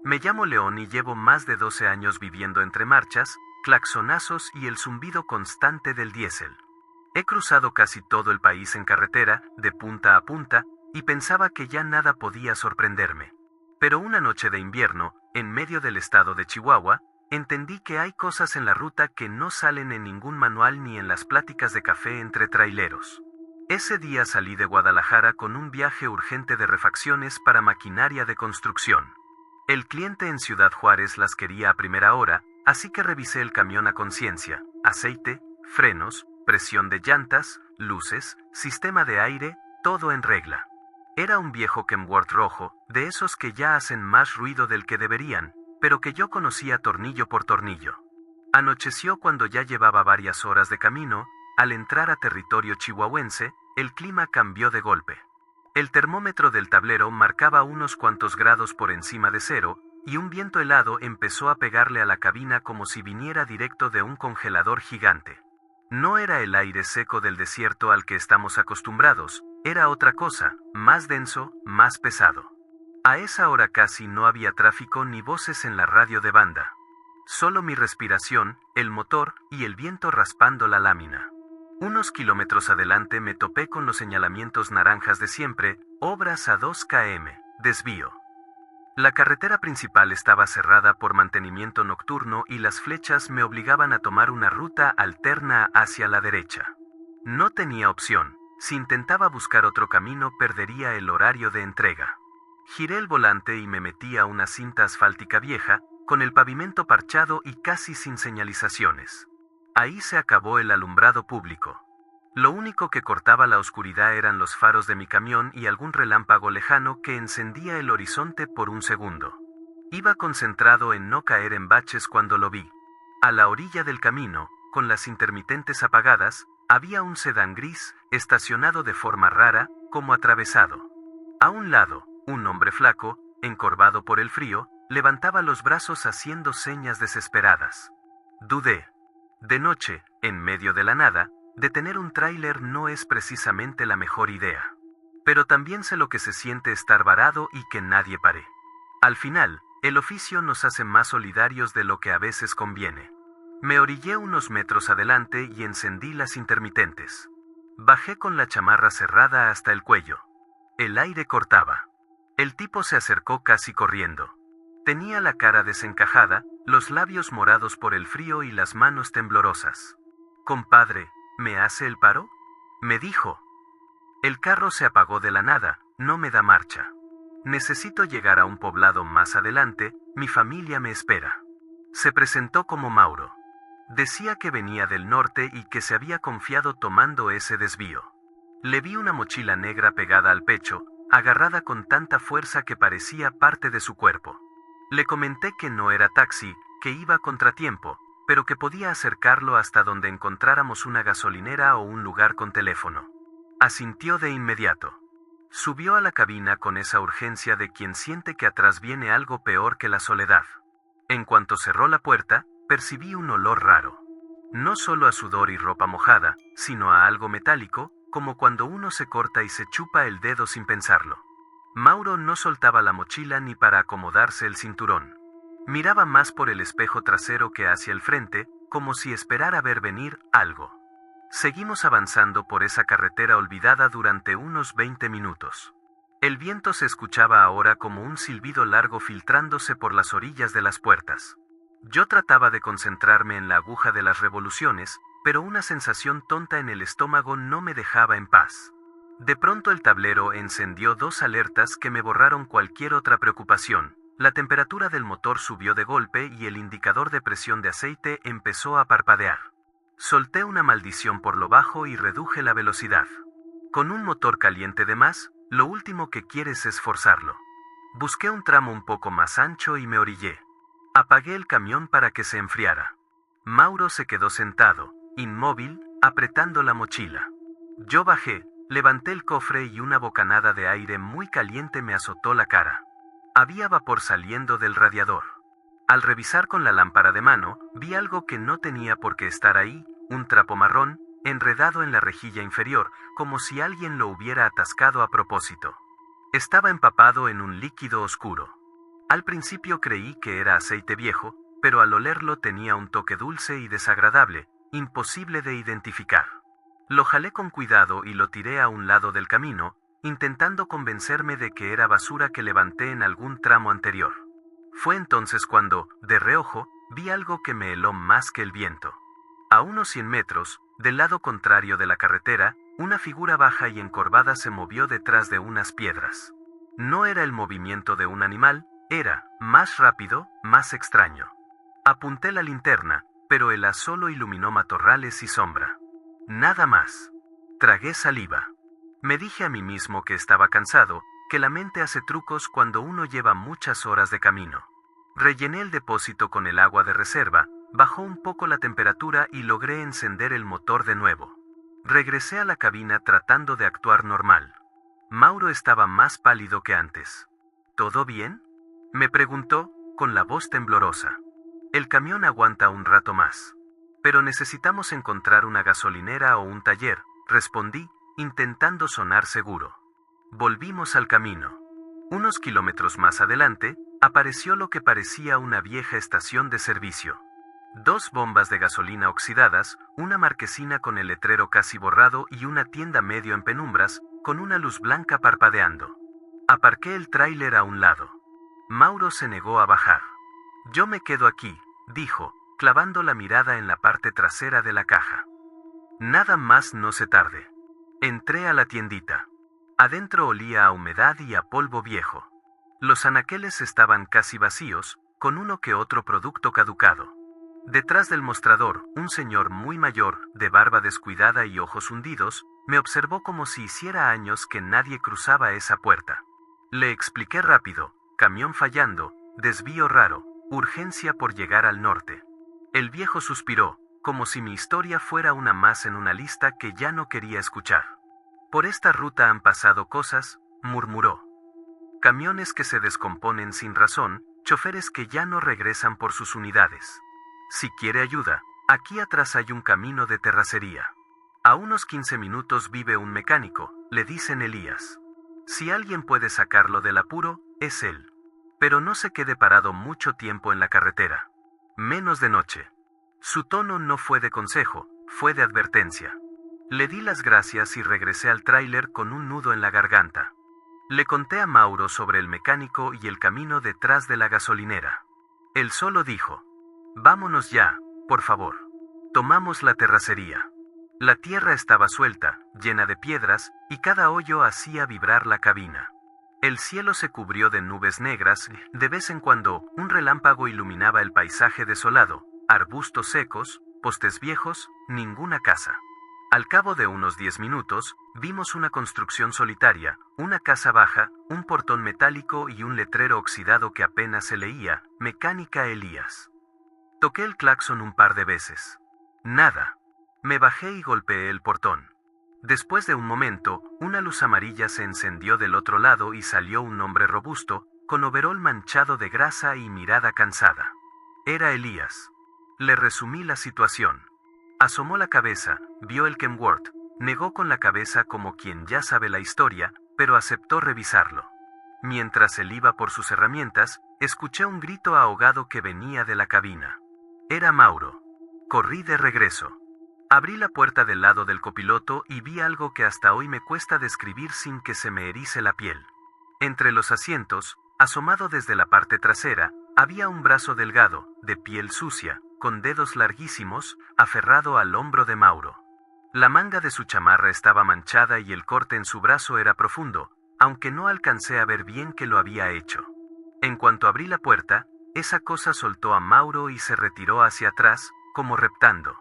Me llamo León y llevo más de 12 años viviendo entre marchas, claxonazos y el zumbido constante del diésel. He cruzado casi todo el país en carretera, de punta a punta, y pensaba que ya nada podía sorprenderme. Pero una noche de invierno, en medio del estado de Chihuahua, entendí que hay cosas en la ruta que no salen en ningún manual ni en las pláticas de café entre traileros. Ese día salí de Guadalajara con un viaje urgente de refacciones para maquinaria de construcción. El cliente en Ciudad Juárez las quería a primera hora, así que revisé el camión a conciencia: aceite, frenos, presión de llantas, luces, sistema de aire, todo en regla. Era un viejo Kenworth rojo, de esos que ya hacen más ruido del que deberían, pero que yo conocía tornillo por tornillo. Anocheció cuando ya llevaba varias horas de camino. Al entrar a territorio chihuahuense, el clima cambió de golpe. El termómetro del tablero marcaba unos cuantos grados por encima de cero, y un viento helado empezó a pegarle a la cabina como si viniera directo de un congelador gigante. No era el aire seco del desierto al que estamos acostumbrados, era otra cosa, más denso, más pesado. A esa hora casi no había tráfico ni voces en la radio de banda. Solo mi respiración, el motor y el viento raspando la lámina. Unos kilómetros adelante me topé con los señalamientos naranjas de siempre: obras a 2 km, desvío. La carretera principal estaba cerrada por mantenimiento nocturno y las flechas me obligaban a tomar una ruta alterna hacia la derecha. No tenía opción. Si intentaba buscar otro camino perdería el horario de entrega. Giré el volante y me metí a una cinta asfáltica vieja, con el pavimento parchado y casi sin señalizaciones. Ahí se acabó el alumbrado público. Lo único que cortaba la oscuridad eran los faros de mi camión y algún relámpago lejano que encendía el horizonte por un segundo. Iba concentrado en no caer en baches cuando lo vi. A la orilla del camino, con las intermitentes apagadas, había un sedán gris, estacionado de forma rara, como atravesado. A un lado, un hombre flaco, encorvado por el frío, levantaba los brazos haciendo señas desesperadas. Dudé. De noche, en medio de la nada, detener un tráiler no es precisamente la mejor idea. Pero también sé lo que se siente estar varado y que nadie pare. Al final, el oficio nos hace más solidarios de lo que a veces conviene. Me orillé unos metros adelante y encendí las intermitentes. Bajé con la chamarra cerrada hasta el cuello. El aire cortaba. El tipo se acercó casi corriendo. Tenía la cara desencajada, los labios morados por el frío y las manos temblorosas. «Compadre, ¿me hace el paro?», me dijo. El carro se apagó de la nada, no me da marcha. Necesito llegar a un poblado más adelante, mi familia me espera. Se presentó como Mauro. Decía que venía del norte y que se había confiado tomando ese desvío. Le vi una mochila negra pegada al pecho, agarrada con tanta fuerza que parecía parte de su cuerpo. Le comenté que no era taxi, que iba a contratiempo, pero que podía acercarlo hasta donde encontráramos una gasolinera o un lugar con teléfono. Asintió de inmediato. Subió a la cabina con esa urgencia de quien siente que atrás viene algo peor que la soledad. En cuanto cerró la puerta, percibí un olor raro. No solo a sudor y ropa mojada, sino a algo metálico, como cuando uno se corta y se chupa el dedo sin pensarlo. Mauro no soltaba la mochila ni para acomodarse el cinturón. Miraba más por el espejo trasero que hacia el frente, como si esperara ver venir algo. Seguimos avanzando por esa carretera olvidada durante unos 20 minutos. El viento se escuchaba ahora como un silbido largo filtrándose por las orillas de las puertas. Yo trataba de concentrarme en la aguja de las revoluciones, pero una sensación tonta en el estómago no me dejaba en paz. De pronto el tablero encendió 2 alertas que me borraron cualquier otra preocupación. La temperatura del motor subió de golpe y el indicador de presión de aceite empezó a parpadear. Solté una maldición por lo bajo y reduje la velocidad. Con un motor caliente de más, lo último que quieres es forzarlo. Busqué un tramo un poco más ancho y me orillé. Apagué el camión para que se enfriara. Mauro se quedó sentado, inmóvil, apretando la mochila. Yo bajé, levanté el cofre y una bocanada de aire muy caliente me azotó la cara. Había vapor saliendo del radiador. Al revisar con la lámpara de mano, vi algo que no tenía por qué estar ahí, un trapo marrón, enredado en la rejilla inferior, como si alguien lo hubiera atascado a propósito. Estaba empapado en un líquido oscuro. Al principio creí que era aceite viejo, pero al olerlo tenía un toque dulce y desagradable, imposible de identificar. Lo jalé con cuidado y lo tiré a un lado del camino, intentando convencerme de que era basura que levanté en algún tramo anterior. Fue entonces cuando, de reojo, vi algo que me heló más que el viento. A unos 100 metros, del lado contrario de la carretera, una figura baja y encorvada se movió detrás de unas piedras. No era el movimiento de un animal, era, más rápido, más extraño. Apunté la linterna, pero el haz solo iluminó matorrales y sombra. Nada más. Tragué saliva. Me dije a mí mismo que estaba cansado, que la mente hace trucos cuando uno lleva muchas horas de camino. Rellené el depósito con el agua de reserva, bajó un poco la temperatura y logré encender el motor de nuevo. Regresé a la cabina tratando de actuar normal. Mauro estaba más pálido que antes. ¿Todo bien?, me preguntó, con la voz temblorosa. El camión aguanta un rato más. Pero necesitamos encontrar una gasolinera o un taller, respondí, intentando sonar seguro. Volvimos al camino. Unos kilómetros más adelante, apareció lo que parecía una vieja estación de servicio. 2 bombas de gasolina oxidadas, una marquesina con el letrero casi borrado y una tienda medio en penumbras, con una luz blanca parpadeando. Aparqué el tráiler a un lado. Mauro se negó a bajar. Yo me quedo aquí, dijo, clavando la mirada en la parte trasera de la caja. Nada más no se tarde. Entré a la tiendita. Adentro olía a humedad y a polvo viejo. Los anaqueles estaban casi vacíos, con uno que otro producto caducado. Detrás del mostrador, un señor muy mayor, de barba descuidada y ojos hundidos, me observó como si hiciera años que nadie cruzaba esa puerta. Le expliqué rápido, camión fallando, desvío raro, urgencia por llegar al norte. El viejo suspiró, como si mi historia fuera una más en una lista que ya no quería escuchar. Por esta ruta han pasado cosas, murmuró. Camiones que se descomponen sin razón, choferes que ya no regresan por sus unidades. Si quiere ayuda, aquí atrás hay un camino de terracería. A unos 15 minutos vive un mecánico, le dicen Elías. Si alguien puede sacarlo del apuro, es él. Pero no se quede parado mucho tiempo en la carretera. Menos de noche. Su tono no fue de consejo, fue de advertencia. Le di las gracias y regresé al tráiler con un nudo en la garganta. Le conté a Mauro sobre el mecánico y el camino detrás de la gasolinera. Él solo dijo: vámonos ya, por favor. Tomamos la terracería. La tierra estaba suelta, llena de piedras, y cada hoyo hacía vibrar la cabina. El cielo se cubrió de nubes negras, de vez en cuando, un relámpago iluminaba el paisaje desolado, arbustos secos, postes viejos, ninguna casa. Al cabo de unos 10 minutos, vimos una construcción solitaria, una casa baja, un portón metálico y un letrero oxidado que apenas se leía: Mecánica Elías. Toqué el claxon un par de veces. Nada. Me bajé y golpeé el portón. Después de un momento, una luz amarilla se encendió del otro lado y salió un hombre robusto, con overol manchado de grasa y mirada cansada. Era Elías. Le resumí la situación. Asomó la cabeza, vio el Kenworth, negó con la cabeza como quien ya sabe la historia, pero aceptó revisarlo. Mientras él iba por sus herramientas, escuché un grito ahogado que venía de la cabina. Era Mauro. Corrí de regreso. Abrí la puerta del lado del copiloto y vi algo que hasta hoy me cuesta describir sin que se me erice la piel. Entre los asientos, asomado desde la parte trasera, había un brazo delgado, de piel sucia, con dedos larguísimos, aferrado al hombro de Mauro. La manga de su chamarra estaba manchada y el corte en su brazo era profundo, aunque no alcancé a ver bien que lo había hecho. En cuanto abrí la puerta, esa cosa soltó a Mauro y se retiró hacia atrás, como reptando.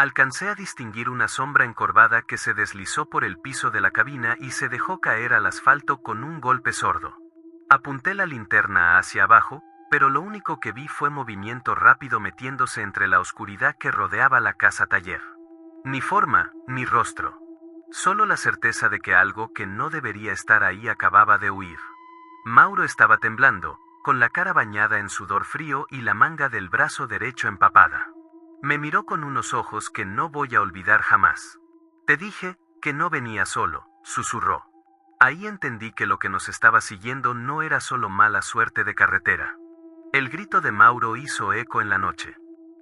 Alcancé a distinguir una sombra encorvada que se deslizó por el piso de la cabina y se dejó caer al asfalto con un golpe sordo. Apunté la linterna hacia abajo, pero lo único que vi fue movimiento rápido metiéndose entre la oscuridad que rodeaba la casa taller. Ni forma, ni rostro. Solo la certeza de que algo que no debería estar ahí acababa de huir. Mauro estaba temblando, con la cara bañada en sudor frío y la manga del brazo derecho empapada. Me miró con unos ojos que no voy a olvidar jamás. Te dije que no venía solo, susurró. Ahí entendí que lo que nos estaba siguiendo no era solo mala suerte de carretera. El grito de Mauro hizo eco en la noche.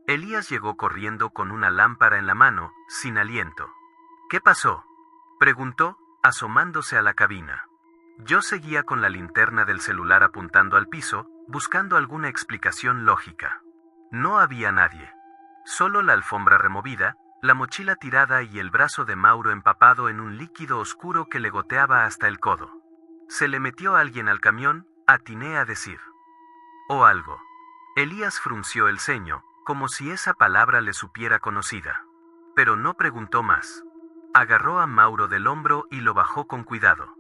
Elías llegó corriendo con una lámpara en la mano, sin aliento. ¿Qué pasó?, preguntó, asomándose a la cabina. Yo seguía con la linterna del celular apuntando al piso, buscando alguna explicación lógica. No había nadie. Solo la alfombra removida, la mochila tirada y el brazo de Mauro empapado en un líquido oscuro que le goteaba hasta el codo. Se le metió alguien al camión, atiné a decir. O algo. Elías frunció el ceño, como si esa palabra le supiera conocida. Pero no preguntó más. Agarró a Mauro del hombro y lo bajó con cuidado.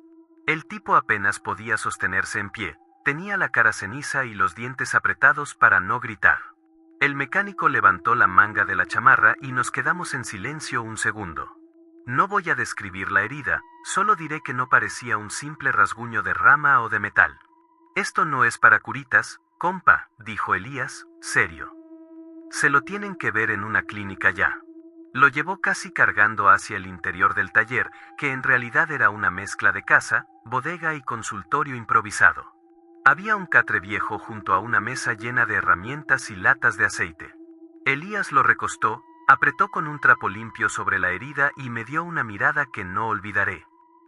El tipo apenas podía sostenerse en pie, tenía la cara ceniza y los dientes apretados para no gritar. El mecánico levantó la manga de la chamarra y nos quedamos en silencio un segundo. No voy a describir la herida, solo diré que no parecía un simple rasguño de rama o de metal. Esto no es para curitas, compa, dijo Elías, serio. Se lo tienen que ver en una clínica ya. Lo llevó casi cargando hacia el interior del taller, que en realidad era una mezcla de casa, bodega y consultorio improvisado. Había un catre viejo junto a una mesa llena de herramientas y latas de aceite. Elías lo recostó, apretó con un trapo limpio sobre la herida y me dio una mirada que no olvidaré.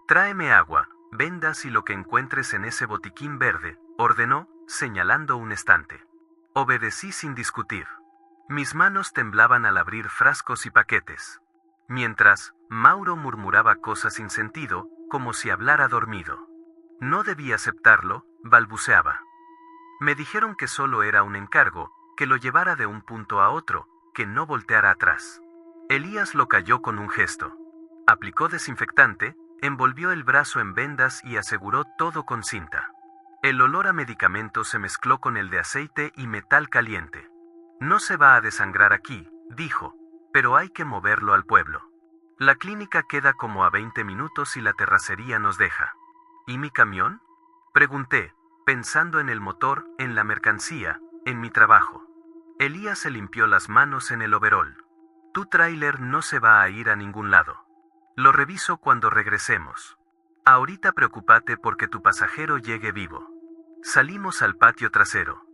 Tráeme agua, vendas y lo que encuentres en ese botiquín verde, ordenó, señalando un estante. Obedecí sin discutir. Mis manos temblaban al abrir frascos y paquetes. Mientras, Mauro murmuraba cosas sin sentido, como si hablara dormido. No debía aceptarlo, balbuceaba. Me dijeron que solo era un encargo, que lo llevara de un punto a otro, que no volteara atrás. Elías lo calló con un gesto. Aplicó desinfectante, envolvió el brazo en vendas y aseguró todo con cinta. El olor a medicamento se mezcló con el de aceite y metal caliente. No se va a desangrar aquí, dijo, pero hay que moverlo al pueblo. La clínica queda como a 20 minutos y la terracería nos deja. ¿Y mi camión?, pregunté, pensando en el motor, en la mercancía, en mi trabajo. Elías se limpió las manos en el overol. Tu tráiler no se va a ir a ningún lado. Lo reviso cuando regresemos. Ahorita preocúpate porque tu pasajero llegue vivo. Salimos al patio trasero.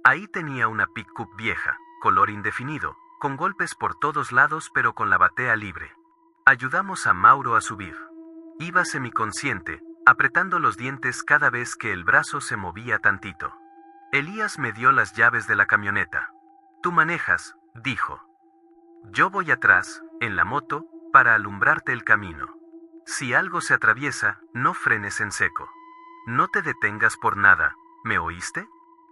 Ahí tenía una pick-up vieja, color indefinido, con golpes por todos lados pero con la batea libre. Ayudamos a Mauro a subir. Iba semiconsciente, apretando los dientes cada vez que el brazo se movía tantito. Elías me dio las llaves de la camioneta. Tú manejas, dijo. Yo voy atrás, en la moto, para alumbrarte el camino. Si algo se atraviesa, no frenes en seco. No te detengas por nada, ¿me oíste?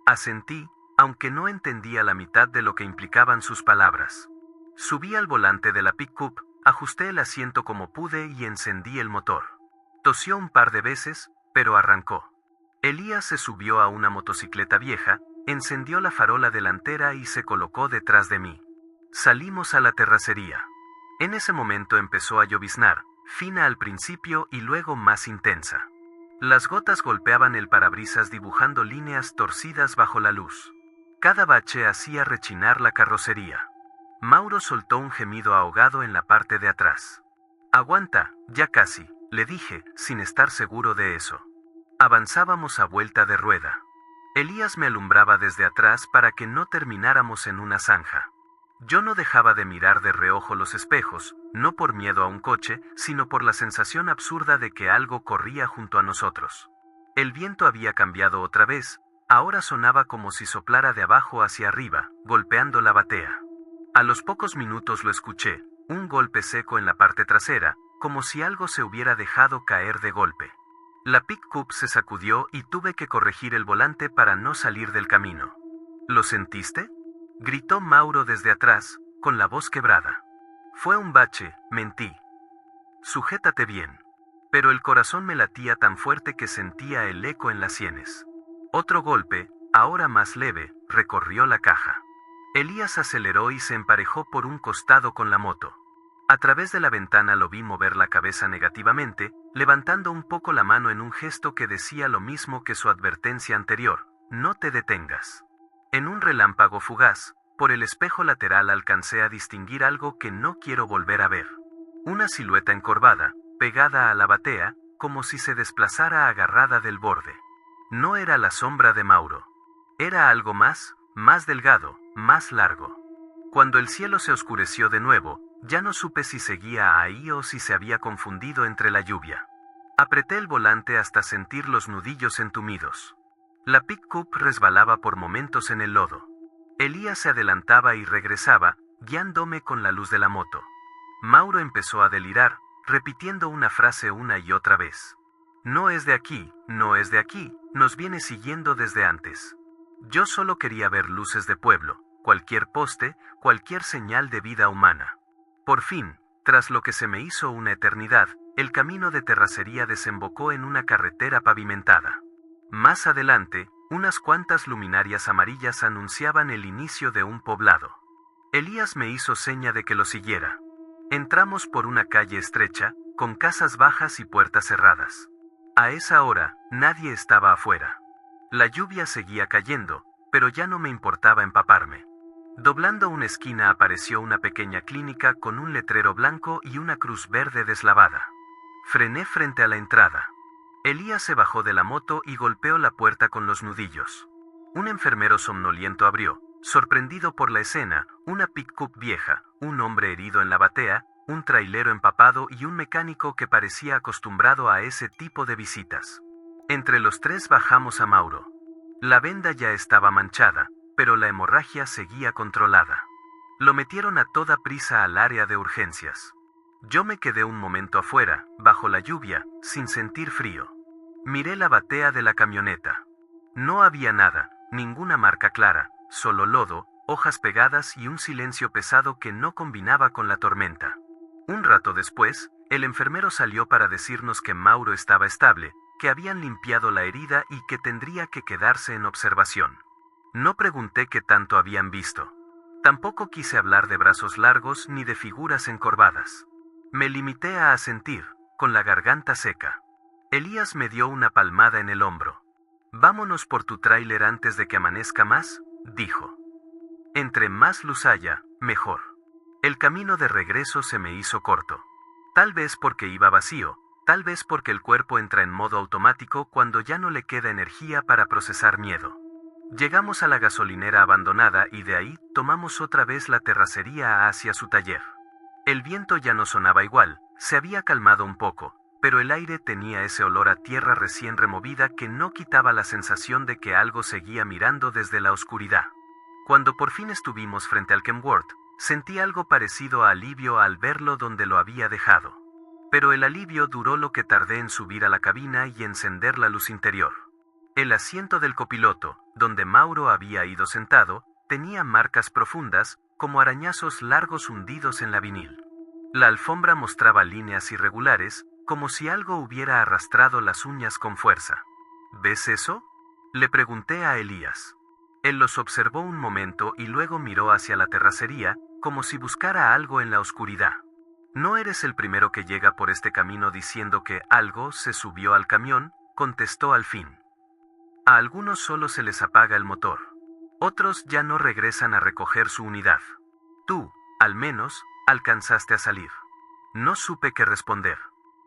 Asentí, aunque no entendía la mitad de lo que implicaban sus palabras. Subí al volante de la pick-up, ajusté el asiento como pude y encendí el motor. Tosió un par de veces, pero arrancó. Elías se subió a una motocicleta vieja, encendió la farola delantera y se colocó detrás de mí. Salimos a la terracería. En ese momento empezó a lloviznar, fina al principio y luego más intensa. Las gotas golpeaban el parabrisas dibujando líneas torcidas bajo la luz. Cada bache hacía rechinar la carrocería. Mauro soltó un gemido ahogado en la parte de atrás. Aguanta, ya casi, le dije, sin estar seguro de eso. Avanzábamos a vuelta de rueda. Elías me alumbraba desde atrás para que no termináramos en una zanja. Yo no dejaba de mirar de reojo los espejos, no por miedo a un coche, sino por la sensación absurda de que algo corría junto a nosotros. El viento había cambiado otra vez, ahora sonaba como si soplara de abajo hacia arriba, golpeando la batea. A los pocos minutos lo escuché, un golpe seco en la parte trasera, como si algo se hubiera dejado caer de golpe. La pick-up se sacudió y tuve que corregir el volante para no salir del camino. ¿Lo sentiste?, gritó Mauro desde atrás, con la voz quebrada. Fue un bache, mentí. Sujétate bien. Pero el corazón me latía tan fuerte que sentía el eco en las sienes. Otro golpe, ahora más leve, recorrió la caja. Elías aceleró y se emparejó por un costado con la moto. A través de la ventana lo vi mover la cabeza negativamente, levantando un poco la mano en un gesto que decía lo mismo que su advertencia anterior: no te detengas. En un relámpago fugaz, por el espejo lateral alcancé a distinguir algo que no quiero volver a ver. Una silueta encorvada, pegada a la batea, como si se desplazara agarrada del borde. No era la sombra de Mauro. Era algo más delgado, más largo. Cuando el cielo se oscureció de nuevo, ya no supe si seguía ahí o si se había confundido entre la lluvia. Apreté el volante hasta sentir los nudillos entumidos. La pick-up resbalaba por momentos en el lodo. Elías se adelantaba y regresaba, guiándome con la luz de la moto. Mauro empezó a delirar, repitiendo una frase una y otra vez. No es de aquí, no es de aquí, nos viene siguiendo desde antes. Yo solo quería ver luces de pueblo, cualquier poste, cualquier señal de vida humana. Por fin, tras lo que se me hizo una eternidad, el camino de terracería desembocó en una carretera pavimentada. Más adelante, unas cuantas luminarias amarillas anunciaban el inicio de un poblado. Elías me hizo seña de que lo siguiera. Entramos por una calle estrecha, con casas bajas y puertas cerradas. A esa hora, nadie estaba afuera. La lluvia seguía cayendo, pero ya no me importaba empaparme. Doblando una esquina apareció una pequeña clínica con un letrero blanco y una cruz verde deslavada. Frené frente a la entrada. Elías se bajó de la moto y golpeó la puerta con los nudillos. Un enfermero somnoliento abrió, sorprendido por la escena, una pick-up vieja, un hombre herido en la batea, un trailero empapado y un mecánico que parecía acostumbrado a ese tipo de visitas. Entre los tres bajamos a Mauro. La venda ya estaba manchada, pero la hemorragia seguía controlada. Lo metieron a toda prisa al área de urgencias. Yo me quedé un momento afuera, bajo la lluvia, sin sentir frío. Miré la batea de la camioneta. No había nada, ninguna marca clara, solo lodo, hojas pegadas y un silencio pesado que no combinaba con la tormenta. Un rato después, el enfermero salió para decirnos que Mauro estaba estable, que habían limpiado la herida y que tendría que quedarse en observación. No pregunté qué tanto habían visto. Tampoco quise hablar de brazos largos ni de figuras encorvadas. Me limité a asentir, con la garganta seca. Elías me dio una palmada en el hombro. «Vámonos por tu tráiler antes de que amanezca más», dijo. Entre más luz haya, mejor. El camino de regreso se me hizo corto. Tal vez porque iba vacío, tal vez porque el cuerpo entra en modo automático cuando ya no le queda energía para procesar miedo. Llegamos a la gasolinera abandonada y de ahí tomamos otra vez la terracería hacia su taller. El viento ya no sonaba igual, se había calmado un poco, pero el aire tenía ese olor a tierra recién removida que no quitaba la sensación de que algo seguía mirando desde la oscuridad. Cuando por fin estuvimos frente al Kenworth, sentí algo parecido a alivio al verlo donde lo había dejado. Pero el alivio duró lo que tardé en subir a la cabina y encender la luz interior. El asiento del copiloto, donde Mauro había ido sentado, tenía marcas profundas, como arañazos largos hundidos en la vinil. La alfombra mostraba líneas irregulares, como si algo hubiera arrastrado las uñas con fuerza. ¿Ves eso?, le pregunté a Elías. Él los observó un momento y luego miró hacia la terracería, como si buscara algo en la oscuridad. «No eres el primero que llega por este camino diciendo que algo se subió al camión», contestó al fin. A algunos solo se les apaga el motor. Otros ya no regresan a recoger su unidad. Tú, al menos, alcanzaste a salir. No supe qué responder.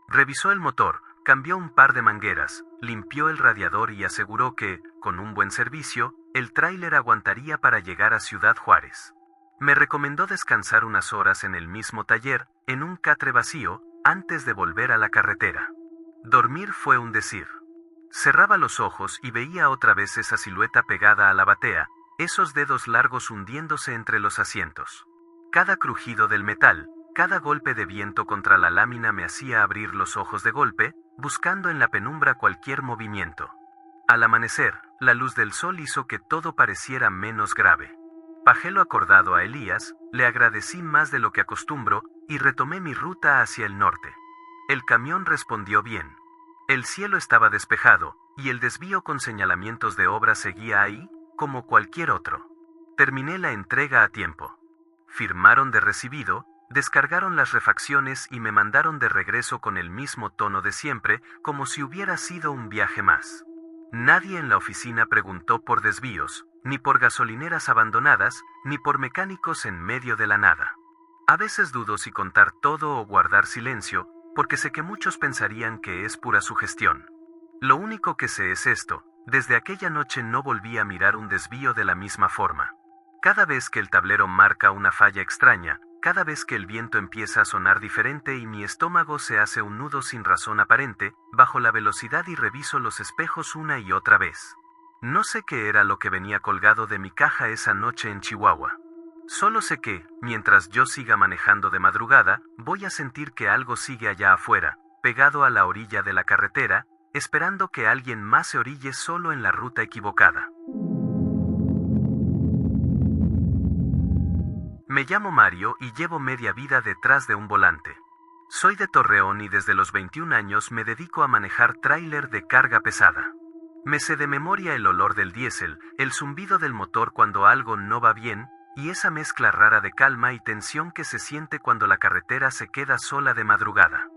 Revisó el motor, cambió un par de mangueras, limpió el radiador y aseguró que, con un buen servicio, el tráiler aguantaría para llegar a Ciudad Juárez. Me recomendó descansar unas horas en el mismo taller, en un catre vacío, antes de volver a la carretera. Dormir fue un decir. Cerraba los ojos y veía otra vez esa silueta pegada a la batea, esos dedos largos hundiéndose entre los asientos. Cada crujido del metal, cada golpe de viento contra la lámina me hacía abrir los ojos de golpe, buscando en la penumbra cualquier movimiento. Al amanecer, la luz del sol hizo que todo pareciera menos grave. Bajé lo acordado a Elías, le agradecí más de lo que acostumbro, y retomé mi ruta hacia el norte. El camión respondió bien. El cielo estaba despejado, y el desvío con señalamientos de obra seguía ahí, como cualquier otro. Terminé la entrega a tiempo. Firmaron de recibido, descargaron las refacciones y me mandaron de regreso con el mismo tono de siempre, como si hubiera sido un viaje más. Nadie en la oficina preguntó por desvíos, ni por gasolineras abandonadas, ni por mecánicos en medio de la nada. A veces dudo si contar todo o guardar silencio, porque sé que muchos pensarían que es pura sugestión. Lo único que sé es esto: desde aquella noche no volví a mirar un desvío de la misma forma. Cada vez que el tablero marca una falla extraña, cada vez que el viento empieza a sonar diferente y mi estómago se hace un nudo sin razón aparente, bajo la velocidad y reviso los espejos una y otra vez. No sé qué era lo que venía colgado de mi caja esa noche en Chihuahua. Solo sé que, mientras yo siga manejando de madrugada, voy a sentir que algo sigue allá afuera, pegado a la orilla de la carretera, esperando que alguien más se orille solo en la ruta equivocada. Me llamo Mario y llevo media vida detrás de un volante. Soy de Torreón y desde los 21 años me dedico a manejar tráiler de carga pesada. Me sé de memoria el olor del diésel, el zumbido del motor cuando algo no va bien, y esa mezcla rara de calma y tensión que se siente cuando la carretera se queda sola de madrugada.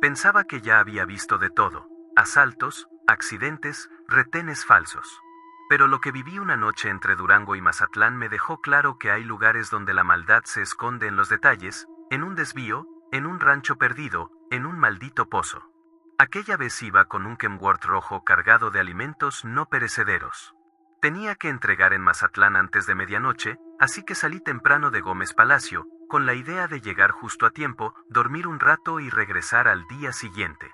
Pensaba que ya había visto de todo: asaltos, accidentes, retenes falsos. Pero lo que viví una noche entre Durango y Mazatlán me dejó claro que hay lugares donde la maldad se esconde en los detalles, en un desvío, en un rancho perdido, en un maldito pozo. Aquella vez iba con un Kenworth rojo cargado de alimentos no perecederos. Tenía que entregar en Mazatlán antes de medianoche, así que salí temprano de Gómez Palacio, con la idea de llegar justo a tiempo, dormir un rato y regresar al día siguiente.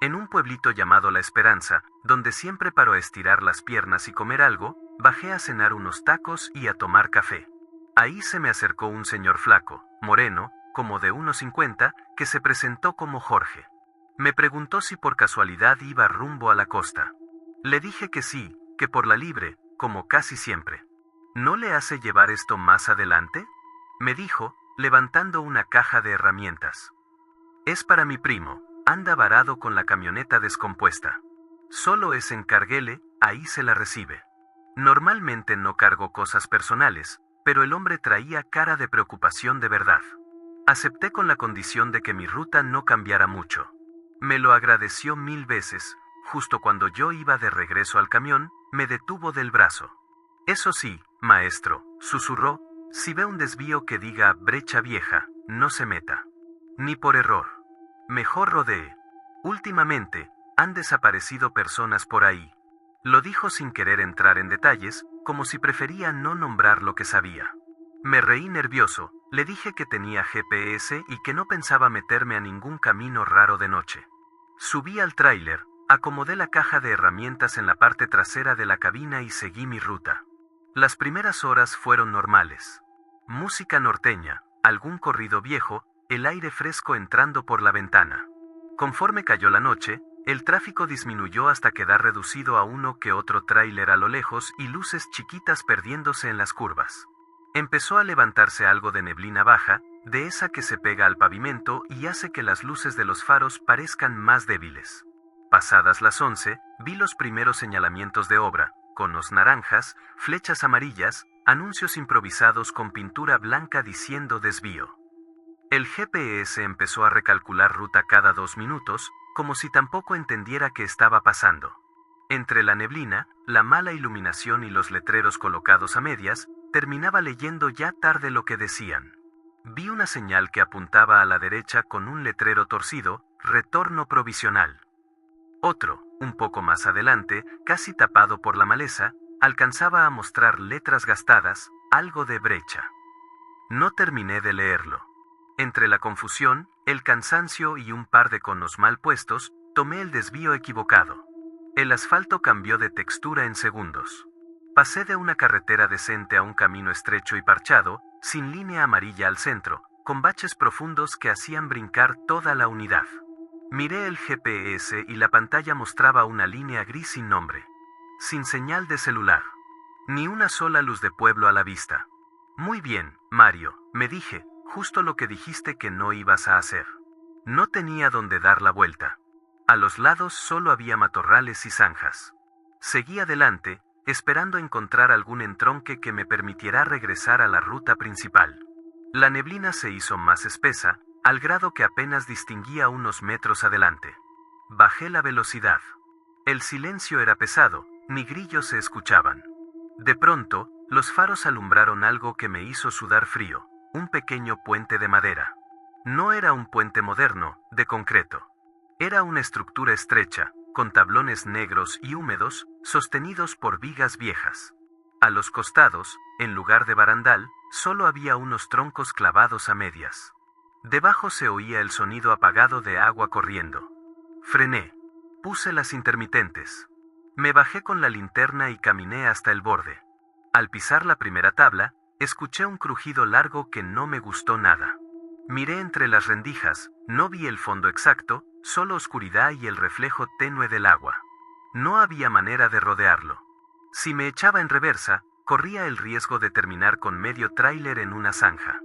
En un pueblito llamado La Esperanza, donde siempre paro a estirar las piernas y comer algo, bajé a cenar unos tacos y a tomar café. Ahí se me acercó un señor flaco, moreno, como de 1,50, que se presentó como Jorge. Me preguntó si por casualidad iba rumbo a la costa. Le dije que sí, que por la libre, como casi siempre. ¿No le hace llevar esto más adelante?, me dijo, levantando una caja de herramientas. Es para mi primo. Anda varado con la camioneta descompuesta. Solo es en Carguele, ahí se la recibe. Normalmente no cargo cosas personales, pero el hombre traía cara de preocupación de verdad. Acepté con la condición de que mi ruta no cambiara mucho. Me lo agradeció 1000 veces. Justo cuando yo iba de regreso al camión, me detuvo del brazo. Eso sí, maestro, susurró, si ve un desvío que diga brecha vieja, no se meta. Ni por error. Mejor rodee. Últimamente, han desaparecido personas por ahí. Lo dijo sin querer entrar en detalles, como si prefería no nombrar lo que sabía. Me reí nervioso, le dije que tenía GPS y que no pensaba meterme a ningún camino raro de noche. Subí al tráiler, acomodé la caja de herramientas en la parte trasera de la cabina y seguí mi ruta. Las primeras horas fueron normales. Música norteña, algún corrido viejo, el aire fresco entrando por la ventana. Conforme cayó la noche, el tráfico disminuyó hasta quedar reducido a uno que otro tráiler a lo lejos y luces chiquitas perdiéndose en las curvas. Empezó a levantarse algo de neblina baja, de esa que se pega al pavimento y hace que las luces de los faros parezcan más débiles. Pasadas las 11, vi los primeros señalamientos de obra, conos naranjas, flechas amarillas, anuncios improvisados con pintura blanca diciendo desvío. El GPS empezó a recalcular ruta cada 2 minutos, como si tampoco entendiera qué estaba pasando. Entre la neblina, la mala iluminación y los letreros colocados a medias, terminaba leyendo ya tarde lo que decían. Vi una señal que apuntaba a la derecha con un letrero torcido, retorno provisional. Otro, un poco más adelante, casi tapado por la maleza, alcanzaba a mostrar letras gastadas, algo de brecha. No terminé de leerlo. Entre la confusión, el cansancio y un par de conos mal puestos, tomé el desvío equivocado. El asfalto cambió de textura en segundos. Pasé de una carretera decente a un camino estrecho y parchado, sin línea amarilla al centro, con baches profundos que hacían brincar toda la unidad. Miré el GPS y la pantalla mostraba una línea gris sin nombre. Sin señal de celular. Ni una sola luz de pueblo a la vista. Muy bien, Mario, me dije. Justo lo que dijiste que no ibas a hacer. No tenía dónde dar la vuelta. A los lados solo había matorrales y zanjas. Seguí adelante, esperando encontrar algún entronque que me permitiera regresar a la ruta principal. La neblina se hizo más espesa, al grado que apenas distinguía unos metros adelante. Bajé la velocidad. El silencio era pesado, ni grillos se escuchaban. De pronto, los faros alumbraron algo que me hizo sudar frío. Un pequeño puente de madera. No era un puente moderno, de concreto. Era una estructura estrecha, con tablones negros y húmedos, sostenidos por vigas viejas. A los costados, en lugar de barandal, solo había unos troncos clavados a medias. Debajo se oía el sonido apagado de agua corriendo. Frené. Puse las intermitentes. Me bajé con la linterna y caminé hasta el borde. Al pisar la primera tabla, escuché un crujido largo que no me gustó nada. Miré entre las rendijas, no vi el fondo exacto, solo oscuridad y el reflejo tenue del agua. No había manera de rodearlo. Si me echaba en reversa, corría el riesgo de terminar con medio tráiler en una zanja.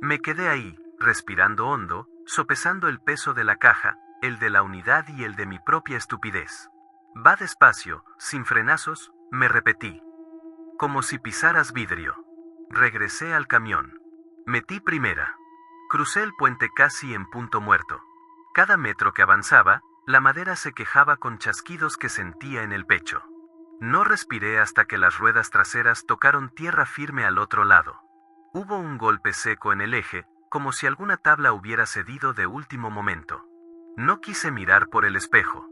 Me quedé ahí, respirando hondo, sopesando el peso de la caja, el de la unidad y el de mi propia estupidez. Va despacio, sin frenazos, me repetí. Como si pisaras vidrio. Regresé al camión. Metí primera. Crucé el puente casi en punto muerto. Cada metro que avanzaba, la madera se quejaba con chasquidos que sentía en el pecho. No respiré hasta que las ruedas traseras tocaron tierra firme al otro lado. Hubo un golpe seco en el eje, como si alguna tabla hubiera cedido de último momento. No quise mirar por el espejo.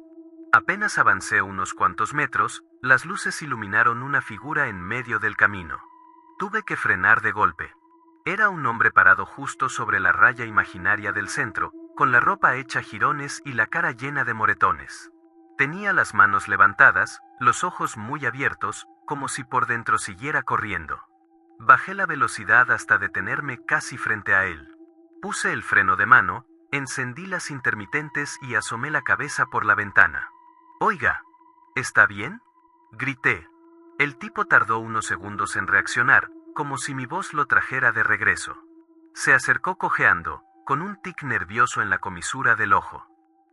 Apenas avancé unos cuantos metros, las luces iluminaron una figura en medio del camino. Tuve que frenar de golpe. Era un hombre parado justo sobre la raya imaginaria del centro, con la ropa hecha jirones y la cara llena de moretones. Tenía las manos levantadas, los ojos muy abiertos, como si por dentro siguiera corriendo. Bajé la velocidad hasta detenerme casi frente a él. Puse el freno de mano, encendí las intermitentes y asomé la cabeza por la ventana. «Oiga, ¿está bien?», grité. El tipo tardó unos segundos en reaccionar, como si mi voz lo trajera de regreso. Se acercó cojeando, con un tic nervioso en la comisura del ojo.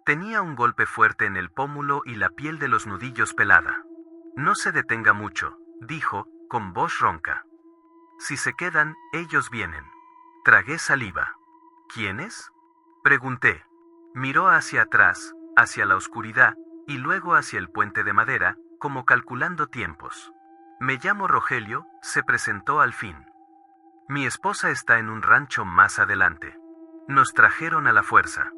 Tenía un golpe fuerte en el pómulo y la piel de los nudillos pelada. «No se detenga mucho», dijo, con voz ronca. «Si se quedan, ellos vienen». Tragué saliva. «¿Quiénes?», pregunté. Miró hacia atrás, hacia la oscuridad, y luego hacia el puente de madera, como calculando tiempos. «Me llamo Rogelio», se presentó al fin. «Mi esposa está en un rancho más adelante. Nos trajeron a la fuerza.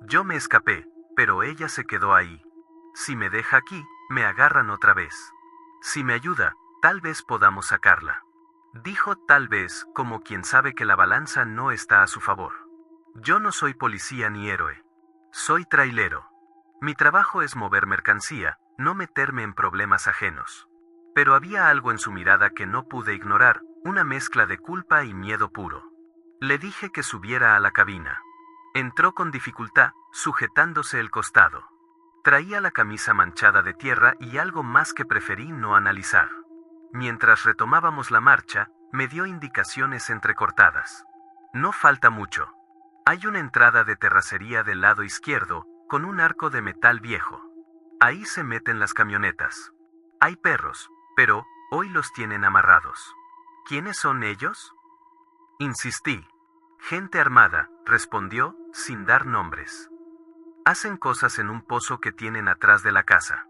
Yo me escapé, pero ella se quedó ahí. Si me deja aquí, me agarran otra vez. Si me ayuda, tal vez podamos sacarla». Dijo tal vez, como quien sabe que la balanza no está a su favor. Yo no soy policía ni héroe. Soy trailero. Mi trabajo es mover mercancía, no meterme en problemas ajenos. Pero había algo en su mirada que no pude ignorar, una mezcla de culpa y miedo puro. Le dije que subiera a la cabina. Entró con dificultad, sujetándose el costado. Traía la camisa manchada de tierra y algo más que preferí no analizar. Mientras retomábamos la marcha, me dio indicaciones entrecortadas. «No falta mucho. Hay una entrada de terracería del lado izquierdo, con un arco de metal viejo. Ahí se meten las camionetas. Hay perros, pero hoy los tienen amarrados». «¿Quiénes son ellos?», insistí. «Gente armada», respondió, sin dar nombres. «Hacen cosas en un pozo que tienen atrás de la casa.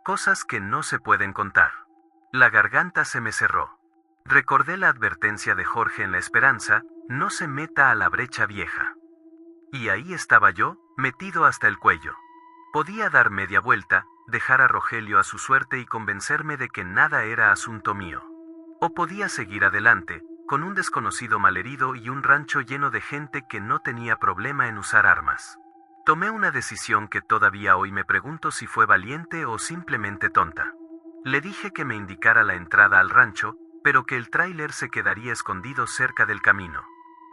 Cosas que no se pueden contar». La garganta se me cerró. Recordé la advertencia de Jorge en La Esperanza, «no se meta a la brecha vieja». Y ahí estaba yo, metido hasta el cuello. Podía dar media vuelta, dejar a Rogelio a su suerte y convencerme de que nada era asunto mío. O podía seguir adelante, con un desconocido malherido y un rancho lleno de gente que no tenía problema en usar armas. Tomé una decisión que todavía hoy me pregunto si fue valiente o simplemente tonta. Le dije que me indicara la entrada al rancho, pero que el tráiler se quedaría escondido cerca del camino.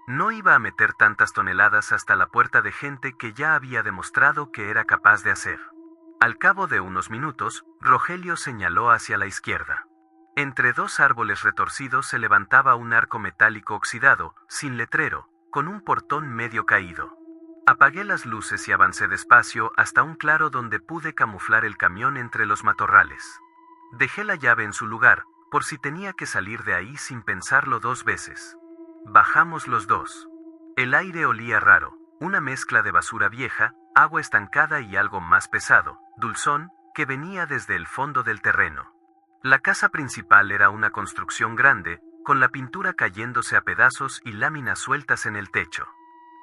No iba a meter tantas toneladas hasta la puerta de gente que ya había demostrado que era capaz de hacer. Al cabo de unos minutos, Rogelio señaló hacia la izquierda. Entre dos árboles retorcidos se levantaba un arco metálico oxidado, sin letrero, con un portón medio caído. Apagué las luces y avancé despacio hasta un claro donde pude camuflar el camión entre los matorrales. Dejé la llave en su lugar, por si tenía que salir de ahí sin pensarlo dos veces. Bajamos los dos. El aire olía raro, una mezcla de basura vieja, agua estancada y algo más pesado, dulzón, que venía desde el fondo del terreno. La casa principal era una construcción grande, con la pintura cayéndose a pedazos y láminas sueltas en el techo.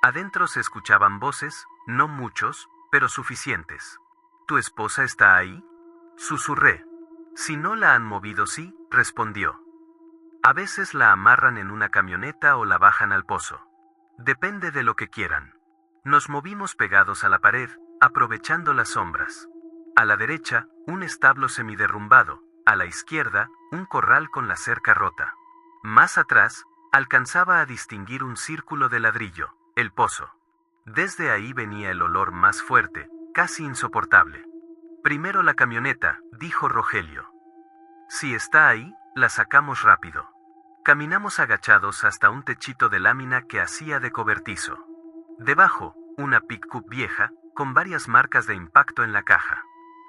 Adentro se escuchaban voces, no muchos, pero suficientes. ¿Tu esposa está ahí? Susurré. Si no la han movido, sí, respondió. A veces la amarran en una camioneta o la bajan al pozo. Depende de lo que quieran. Nos movimos pegados a la pared, aprovechando las sombras. A la derecha, un establo semiderrumbado, a la izquierda, un corral con la cerca rota. Más atrás, alcanzaba a distinguir un círculo de ladrillo, el pozo. Desde ahí venía el olor más fuerte, casi insoportable. Primero la camioneta, dijo Rogelio. Si está ahí, la sacamos rápido. Caminamos agachados hasta un techito de lámina que hacía de cobertizo. Debajo, una pick-up vieja, con varias marcas de impacto en la caja.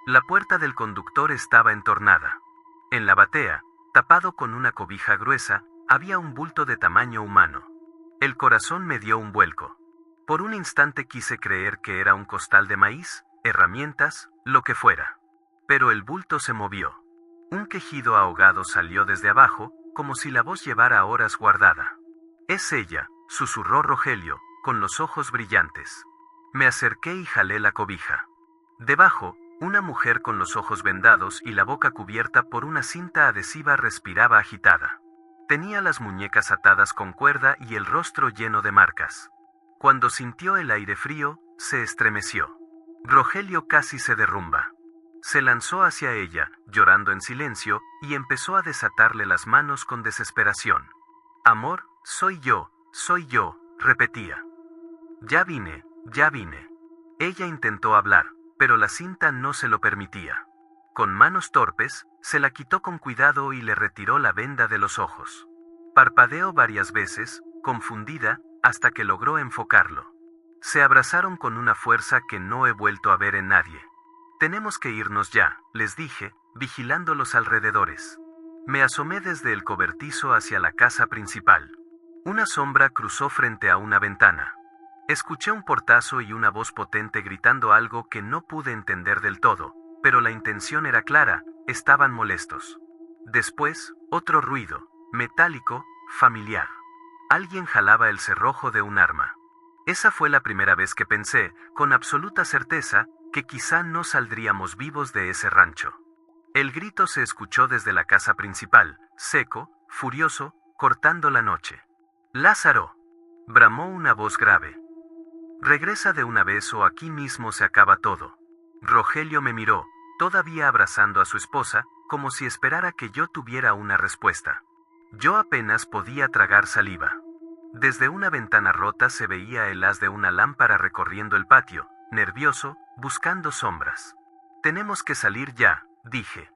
La puerta del conductor estaba entornada. En la batea, tapado con una cobija gruesa, había un bulto de tamaño humano. El corazón me dio un vuelco. Por un instante quise creer que era un costal de maíz, herramientas, lo que fuera. Pero el bulto se movió. Un quejido ahogado salió desde abajo, como si la voz llevara horas guardada. «Es ella», susurró Rogelio, con los ojos brillantes. Me acerqué y jalé la cobija. Debajo, una mujer con los ojos vendados y la boca cubierta por una cinta adhesiva respiraba agitada. Tenía las muñecas atadas con cuerda y el rostro lleno de marcas. Cuando sintió el aire frío, se estremeció. Rogelio casi se derrumba. Se lanzó hacia ella, llorando en silencio, y empezó a desatarle las manos con desesperación. «Amor, soy yo», repetía. «Ya vine, ya vine». Ella intentó hablar, pero la cinta no se lo permitía. Con manos torpes, se la quitó con cuidado y le retiró la venda de los ojos. Parpadeó varias veces, confundida, hasta que logró enfocarlo. Se abrazaron con una fuerza que no he vuelto a ver en nadie. «Tenemos que irnos ya», les dije, vigilando los alrededores. Me asomé desde el cobertizo hacia la casa principal. Una sombra cruzó frente a una ventana. Escuché un portazo y una voz potente gritando algo que no pude entender del todo, pero la intención era clara, estaban molestos. Después, otro ruido, metálico, familiar. Alguien jalaba el cerrojo de un arma. Esa fue la primera vez que pensé, con absoluta certeza, que quizá no saldríamos vivos de ese rancho. El grito se escuchó desde la casa principal, seco, furioso, cortando la noche. «¡Lázaro!», bramó una voz grave. «Regresa de una vez o aquí mismo se acaba todo». Rogelio me miró, todavía abrazando a su esposa, como si esperara que yo tuviera una respuesta. Yo apenas podía tragar saliva. Desde una ventana rota se veía el haz de una lámpara recorriendo el patio, nervioso, buscando sombras. «Tenemos que salir ya», dije.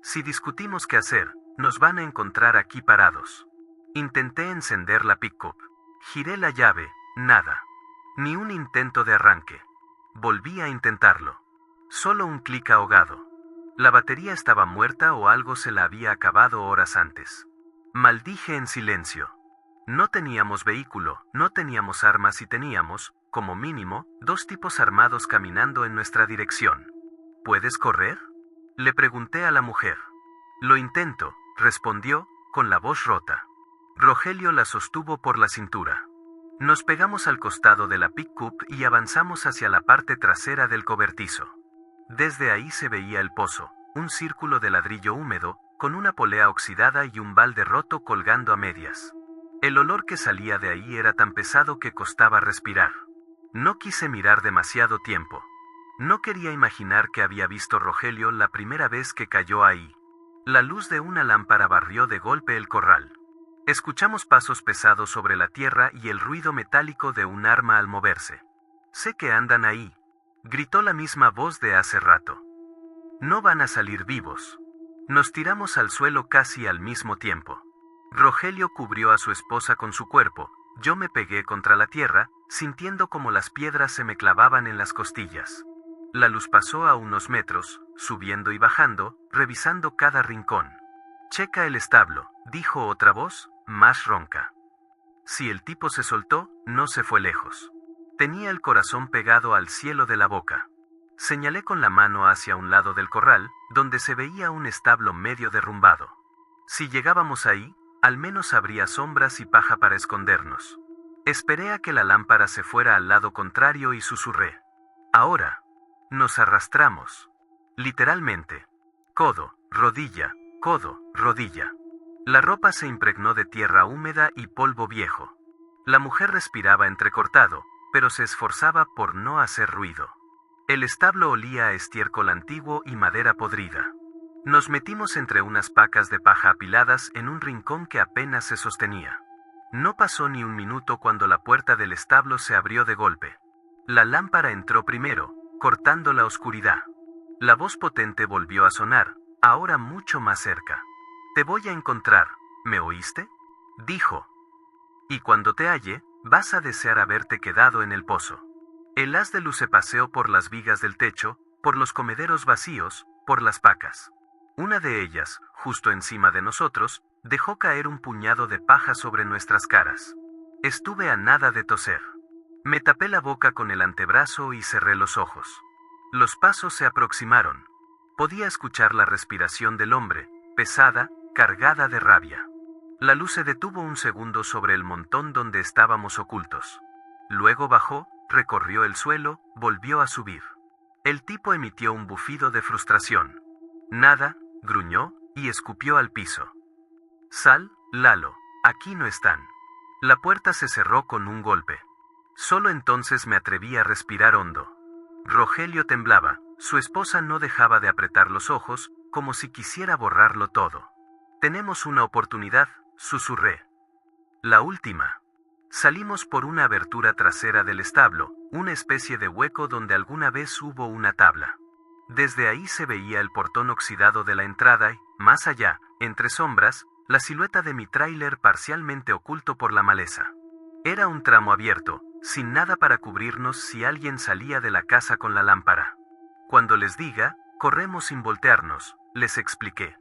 «Si discutimos qué hacer, nos van a encontrar aquí parados». Intenté encender la pick-up. Giré la llave, nada. Ni un intento de arranque. Volví a intentarlo. Solo un clic ahogado. La batería estaba muerta o algo se la había acabado horas antes. Maldije en silencio. No teníamos vehículo, no teníamos armas y teníamos, como mínimo, 2 tipos armados caminando en nuestra dirección. «¿Puedes correr?», le pregunté a la mujer. «Lo intento», respondió, con la voz rota. Rogelio la sostuvo por la cintura. Nos pegamos al costado de la pick-up y avanzamos hacia la parte trasera del cobertizo. Desde ahí se veía el pozo, un círculo de ladrillo húmedo, con una polea oxidada y un balde roto colgando a medias. El olor que salía de ahí era tan pesado que costaba respirar. No quise mirar demasiado tiempo. No quería imaginar que había visto Rogelio la primera vez que cayó ahí. La luz de una lámpara barrió de golpe el corral. Escuchamos pasos pesados sobre la tierra y el ruido metálico de un arma al moverse. «Sé que andan ahí», gritó la misma voz de hace rato. «No van a salir vivos». Nos tiramos al suelo casi al mismo tiempo. Rogelio cubrió a su esposa con su cuerpo, yo me pegué contra la tierra, sintiendo como las piedras se me clavaban en las costillas. La luz pasó a unos metros, subiendo y bajando, revisando cada rincón. «Checa el establo», dijo otra voz, más ronca. Si el tipo se soltó, no se fue lejos. Tenía el corazón pegado al cielo de la boca. Señalé con la mano hacia un lado del corral, donde se veía un establo medio derrumbado. Si llegábamos ahí, al menos habría sombras y paja para escondernos. Esperé a que la lámpara se fuera al lado contrario y susurré. Ahora. Nos arrastramos. Literalmente. Codo, rodilla, codo, rodilla. La ropa se impregnó de tierra húmeda y polvo viejo. La mujer respiraba entrecortado, pero se esforzaba por no hacer ruido. El establo olía a estiércol antiguo y madera podrida. Nos metimos entre unas pacas de paja apiladas en un rincón que apenas se sostenía. No pasó ni un minuto cuando la puerta del establo se abrió de golpe. La lámpara entró primero, cortando la oscuridad. La voz potente volvió a sonar, ahora mucho más cerca. «Te voy a encontrar, ¿me oíste?», dijo. «Y cuando te halle, vas a desear haberte quedado en el pozo». El haz de luz se paseó por las vigas del techo, por los comederos vacíos, por las pacas. Una de ellas, justo encima de nosotros, dejó caer un puñado de paja sobre nuestras caras. Estuve a nada de toser. Me tapé la boca con el antebrazo y cerré los ojos. Los pasos se aproximaron. Podía escuchar la respiración del hombre, pesada, cargada de rabia. La luz se detuvo un segundo sobre el montón donde estábamos ocultos. Luego bajó, recorrió el suelo, volvió a subir. El tipo emitió un bufido de frustración. «Nada», gruñó, y escupió al piso. «Sal, Lalo, aquí no están». La puerta se cerró con un golpe. Solo entonces me atreví a respirar hondo. Rogelio temblaba, su esposa no dejaba de apretar los ojos, como si quisiera borrarlo todo. «Tenemos una oportunidad», susurré. «La última». Salimos por una abertura trasera del establo, una especie de hueco donde alguna vez hubo una tabla. Desde ahí se veía el portón oxidado de la entrada y, más allá, entre sombras, la silueta de mi tráiler parcialmente oculto por la maleza. Era un tramo abierto, sin nada para cubrirnos si alguien salía de la casa con la lámpara. «Cuando les diga, corremos sin voltearnos», les expliqué.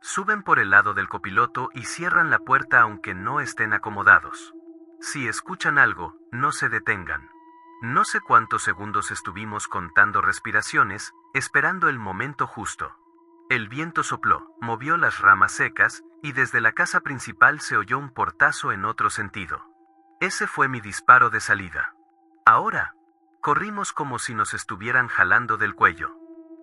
«Suben por el lado del copiloto y cierran la puerta aunque no estén acomodados. Si escuchan algo, no se detengan». No sé cuántos segundos estuvimos contando respiraciones, esperando el momento justo. El viento sopló, movió las ramas secas, y desde la casa principal se oyó un portazo en otro sentido. Ese fue mi disparo de salida. Ahora, corrimos como si nos estuvieran jalando del cuello.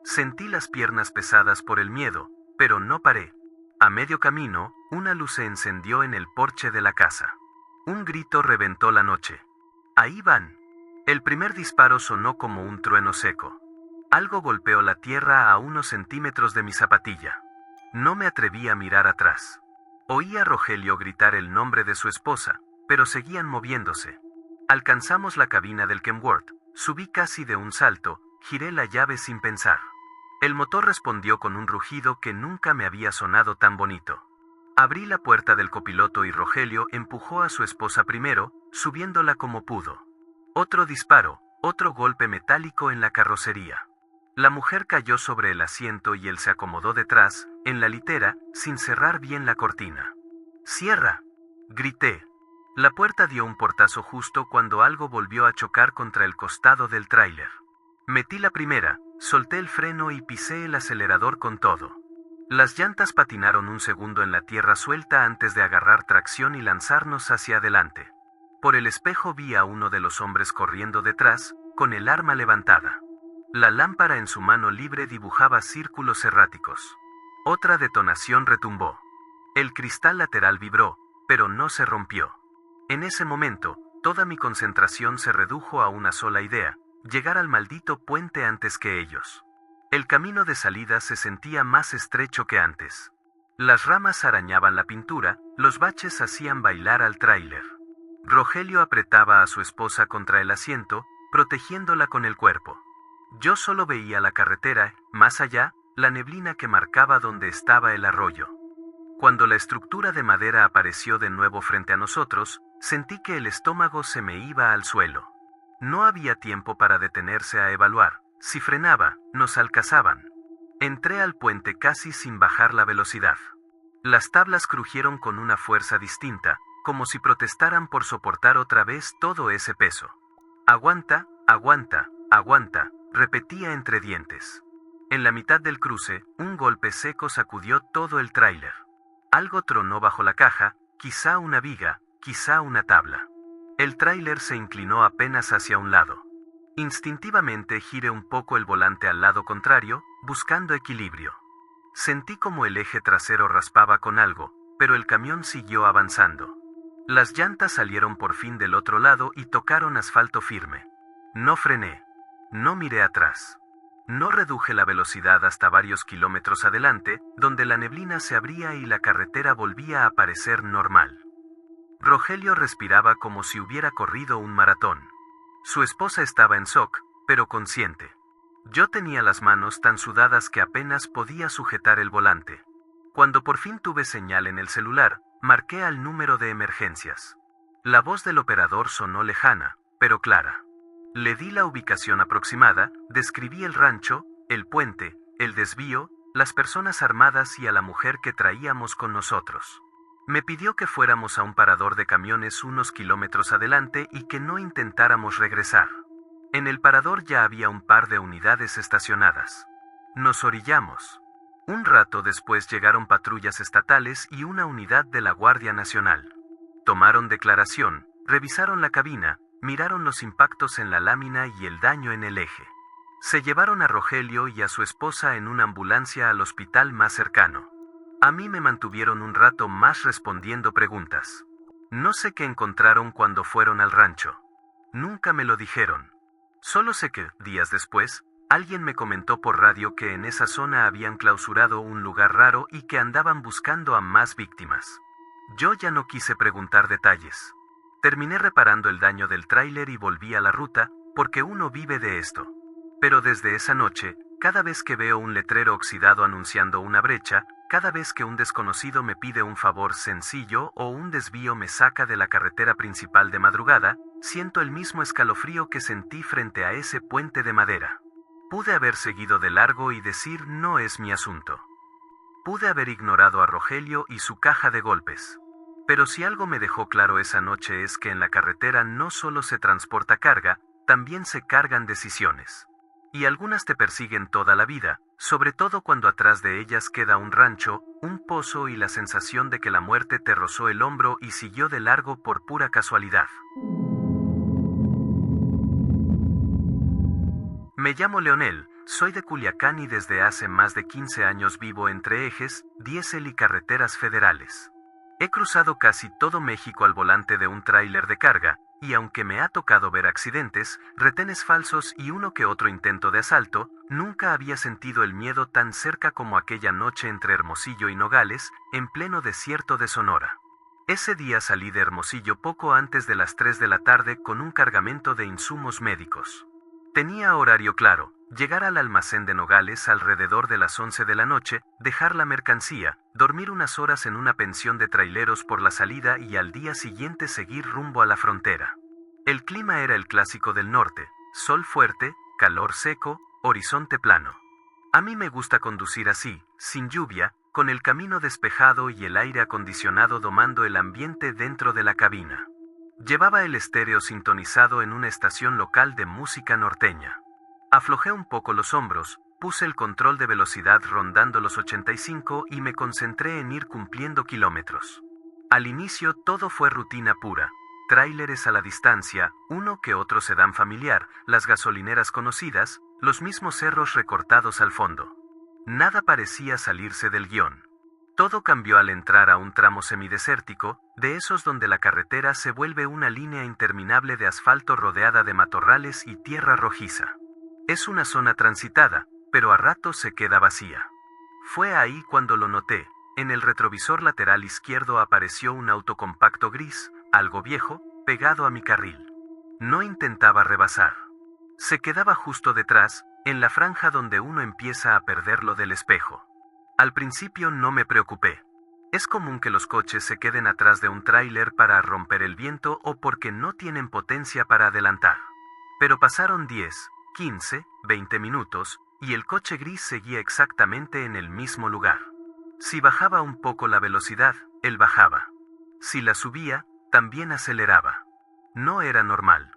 Sentí las piernas pesadas por el miedo, pero no paré. A medio camino, una luz se encendió en el porche de la casa. Un grito reventó la noche. «¡Ahí van!». El primer disparo sonó como un trueno seco. Algo golpeó la tierra a unos centímetros de mi zapatilla. No me atreví a mirar atrás. Oí a Rogelio gritar el nombre de su esposa, pero seguían moviéndose. Alcanzamos la cabina del Kenworth, subí casi de un salto, giré la llave sin pensar. El motor respondió con un rugido que nunca me había sonado tan bonito. Abrí la puerta del copiloto y Rogelio empujó a su esposa primero, subiéndola como pudo. Otro disparo, otro golpe metálico en la carrocería. La mujer cayó sobre el asiento y él se acomodó detrás, en la litera, sin cerrar bien la cortina. «¡Cierra!», grité. La puerta dio un portazo justo cuando algo volvió a chocar contra el costado del tráiler. Metí la primera, solté el freno y pisé el acelerador con todo. Las llantas patinaron un segundo en la tierra suelta antes de agarrar tracción y lanzarnos hacia adelante. Por el espejo vi a uno de los hombres corriendo detrás, con el arma levantada. La lámpara en su mano libre dibujaba círculos erráticos. Otra detonación retumbó. El cristal lateral vibró, pero no se rompió. En ese momento, toda mi concentración se redujo a una sola idea: llegar al maldito puente antes que ellos. El camino de salida se sentía más estrecho que antes. Las ramas arañaban la pintura, los baches hacían bailar al tráiler. Rogelio apretaba a su esposa contra el asiento, protegiéndola con el cuerpo. Yo solo veía la carretera, más allá, la neblina que marcaba donde estaba el arroyo. Cuando la estructura de madera apareció de nuevo frente a nosotros, sentí que el estómago se me iba al suelo. No había tiempo para detenerse a evaluar. Si frenaba, nos alcanzaban. Entré al puente casi sin bajar la velocidad. Las tablas crujieron con una fuerza distinta, como si protestaran por soportar otra vez todo ese peso. «Aguanta, aguanta, aguanta», repetía entre dientes. En la mitad del cruce, un golpe seco sacudió todo el tráiler. Algo tronó bajo la caja, quizá una viga, quizá una tabla. El tráiler se inclinó apenas hacia un lado. Instintivamente giré un poco el volante al lado contrario, buscando equilibrio. Sentí como el eje trasero raspaba con algo, pero el camión siguió avanzando. Las llantas salieron por fin del otro lado y tocaron asfalto firme. No frené. No miré atrás. No reduje la velocidad hasta varios kilómetros adelante, donde la neblina se abría y la carretera volvía a parecer normal. Rogelio respiraba como si hubiera corrido un maratón. Su esposa estaba en shock, pero consciente. Yo tenía las manos tan sudadas que apenas podía sujetar el volante. Cuando por fin tuve señal en el celular, marqué al número de emergencias. La voz del operador sonó lejana, pero clara. Le di la ubicación aproximada, describí el rancho, el puente, el desvío, las personas armadas y a la mujer que traíamos con nosotros. Me pidió que fuéramos a un parador de camiones unos kilómetros adelante y que no intentáramos regresar. En el parador ya había un par de unidades estacionadas. Nos orillamos. Un rato después llegaron patrullas estatales y una unidad de la Guardia Nacional. Tomaron declaración, revisaron la cabina, miraron los impactos en la lámina y el daño en el eje. Se llevaron a Rogelio y a su esposa en una ambulancia al hospital más cercano. A mí me mantuvieron un rato más respondiendo preguntas. No sé qué encontraron cuando fueron al rancho. Nunca me lo dijeron. Solo sé que, días después, alguien me comentó por radio que en esa zona habían clausurado un lugar raro y que andaban buscando a más víctimas. Yo ya no quise preguntar detalles. Terminé reparando el daño del tráiler y volví a la ruta, porque uno vive de esto. Pero desde esa noche, cada vez que veo un letrero oxidado anunciando una brecha, cada vez que un desconocido me pide un favor sencillo o un desvío me saca de la carretera principal de madrugada, siento el mismo escalofrío que sentí frente a ese puente de madera. Pude haber seguido de largo y decir no es mi asunto. Pude haber ignorado a Rogelio y su caja de golpes. Pero si algo me dejó claro esa noche es que en la carretera no solo se transporta carga, también se cargan decisiones. Y algunas te persiguen toda la vida, sobre todo cuando atrás de ellas queda un rancho, un pozo y la sensación de que la muerte te rozó el hombro y siguió de largo por pura casualidad. Me llamo Leonel, soy de Culiacán y desde hace más de 15 años vivo entre ejes, diésel y carreteras federales. He cruzado casi todo México al volante de un tráiler de carga, y aunque me ha tocado ver accidentes, retenes falsos y uno que otro intento de asalto, nunca había sentido el miedo tan cerca como aquella noche entre Hermosillo y Nogales, en pleno desierto de Sonora. Ese día salí de Hermosillo poco antes de las 3 de la tarde con un cargamento de insumos médicos. Tenía horario claro, llegar al almacén de Nogales alrededor de las 11 de la noche, dejar la mercancía, dormir unas horas en una pensión de traileros por la salida y al día siguiente seguir rumbo a la frontera. El clima era el clásico del norte, sol fuerte, calor seco, horizonte plano. A mí me gusta conducir así, sin lluvia, con el camino despejado y el aire acondicionado domando el ambiente dentro de la cabina. Llevaba el estéreo sintonizado en una estación local de música norteña. Aflojé un poco los hombros, puse el control de velocidad rondando los 85 y me concentré en ir cumpliendo kilómetros. Al inicio todo fue rutina pura. Tráileres a la distancia, uno que otro sedán familiar, las gasolineras conocidas, los mismos cerros recortados al fondo. Nada parecía salirse del guión. Todo cambió al entrar a un tramo semidesértico, de esos donde la carretera se vuelve una línea interminable de asfalto rodeada de matorrales y tierra rojiza. Es una zona transitada, pero a ratos se queda vacía. Fue ahí cuando lo noté. En el retrovisor lateral izquierdo apareció un auto compacto gris, algo viejo, pegado a mi carril. No intentaba rebasar. Se quedaba justo detrás, en la franja donde uno empieza a perderlo del espejo. Al principio no me preocupé. Es común que los coches se queden atrás de un tráiler para romper el viento o porque no tienen potencia para adelantar. Pero pasaron 10, 15, 20 minutos, y el coche gris seguía exactamente en el mismo lugar. Si bajaba un poco la velocidad, él bajaba. Si la subía, también aceleraba. No era normal.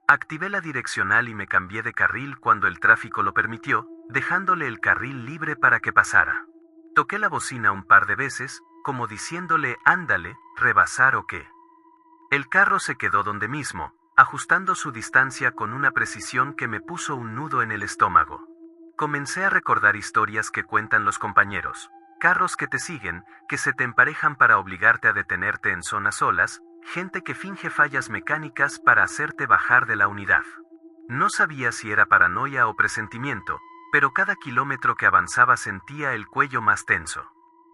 Activé la direccional y me cambié de carril cuando el tráfico lo permitió, dejándole el carril libre para que pasara. Toqué la bocina un par de veces, como diciéndole, ándale, rebasar o qué. El carro se quedó donde mismo, ajustando su distancia con una precisión que me puso un nudo en el estómago. Comencé a recordar historias que cuentan los compañeros, carros que te siguen, que se te emparejan para obligarte a detenerte en zonas solas, gente que finge fallas mecánicas para hacerte bajar de la unidad. No sabía si era paranoia o presentimiento, pero cada kilómetro que avanzaba sentía el cuello más tenso.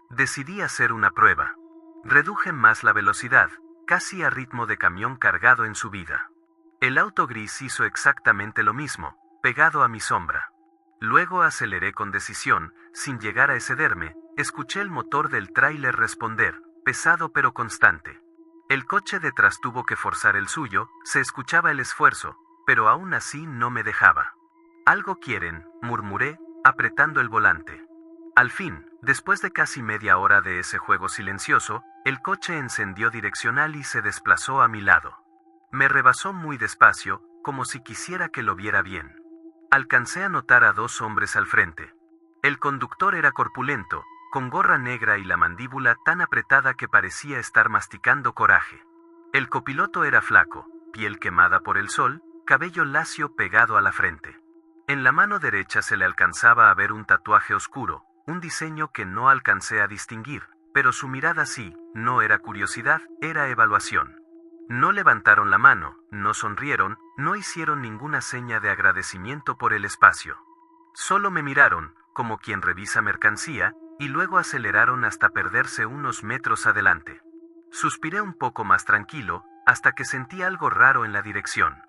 Decidí hacer una prueba. Reduje más la velocidad, casi a ritmo de camión cargado en subida. El auto gris hizo exactamente lo mismo, pegado a mi sombra. Luego aceleré con decisión, sin llegar a excederme, escuché el motor del tráiler responder, pesado pero constante. El coche detrás tuvo que forzar el suyo, se escuchaba el esfuerzo, pero aún así no me dejaba. «Algo quieren», murmuré, apretando el volante. Al fin, después de casi media hora de ese juego silencioso, el coche encendió direccional y se desplazó a mi lado. Me rebasó muy despacio, como si quisiera que lo viera bien. Alcancé a notar a dos hombres al frente. El conductor era corpulento, con gorra negra y la mandíbula tan apretada que parecía estar masticando coraje. El copiloto era flaco, piel quemada por el sol, cabello lacio pegado a la frente. En la mano derecha se le alcanzaba a ver un tatuaje oscuro, un diseño que no alcancé a distinguir, pero su mirada sí, no era curiosidad, era evaluación. No levantaron la mano, no sonrieron, no hicieron ninguna seña de agradecimiento por el espacio. Solo me miraron, como quien revisa mercancía, y luego aceleraron hasta perderse unos metros adelante. Suspiré un poco más tranquilo, hasta que sentí algo raro en la dirección.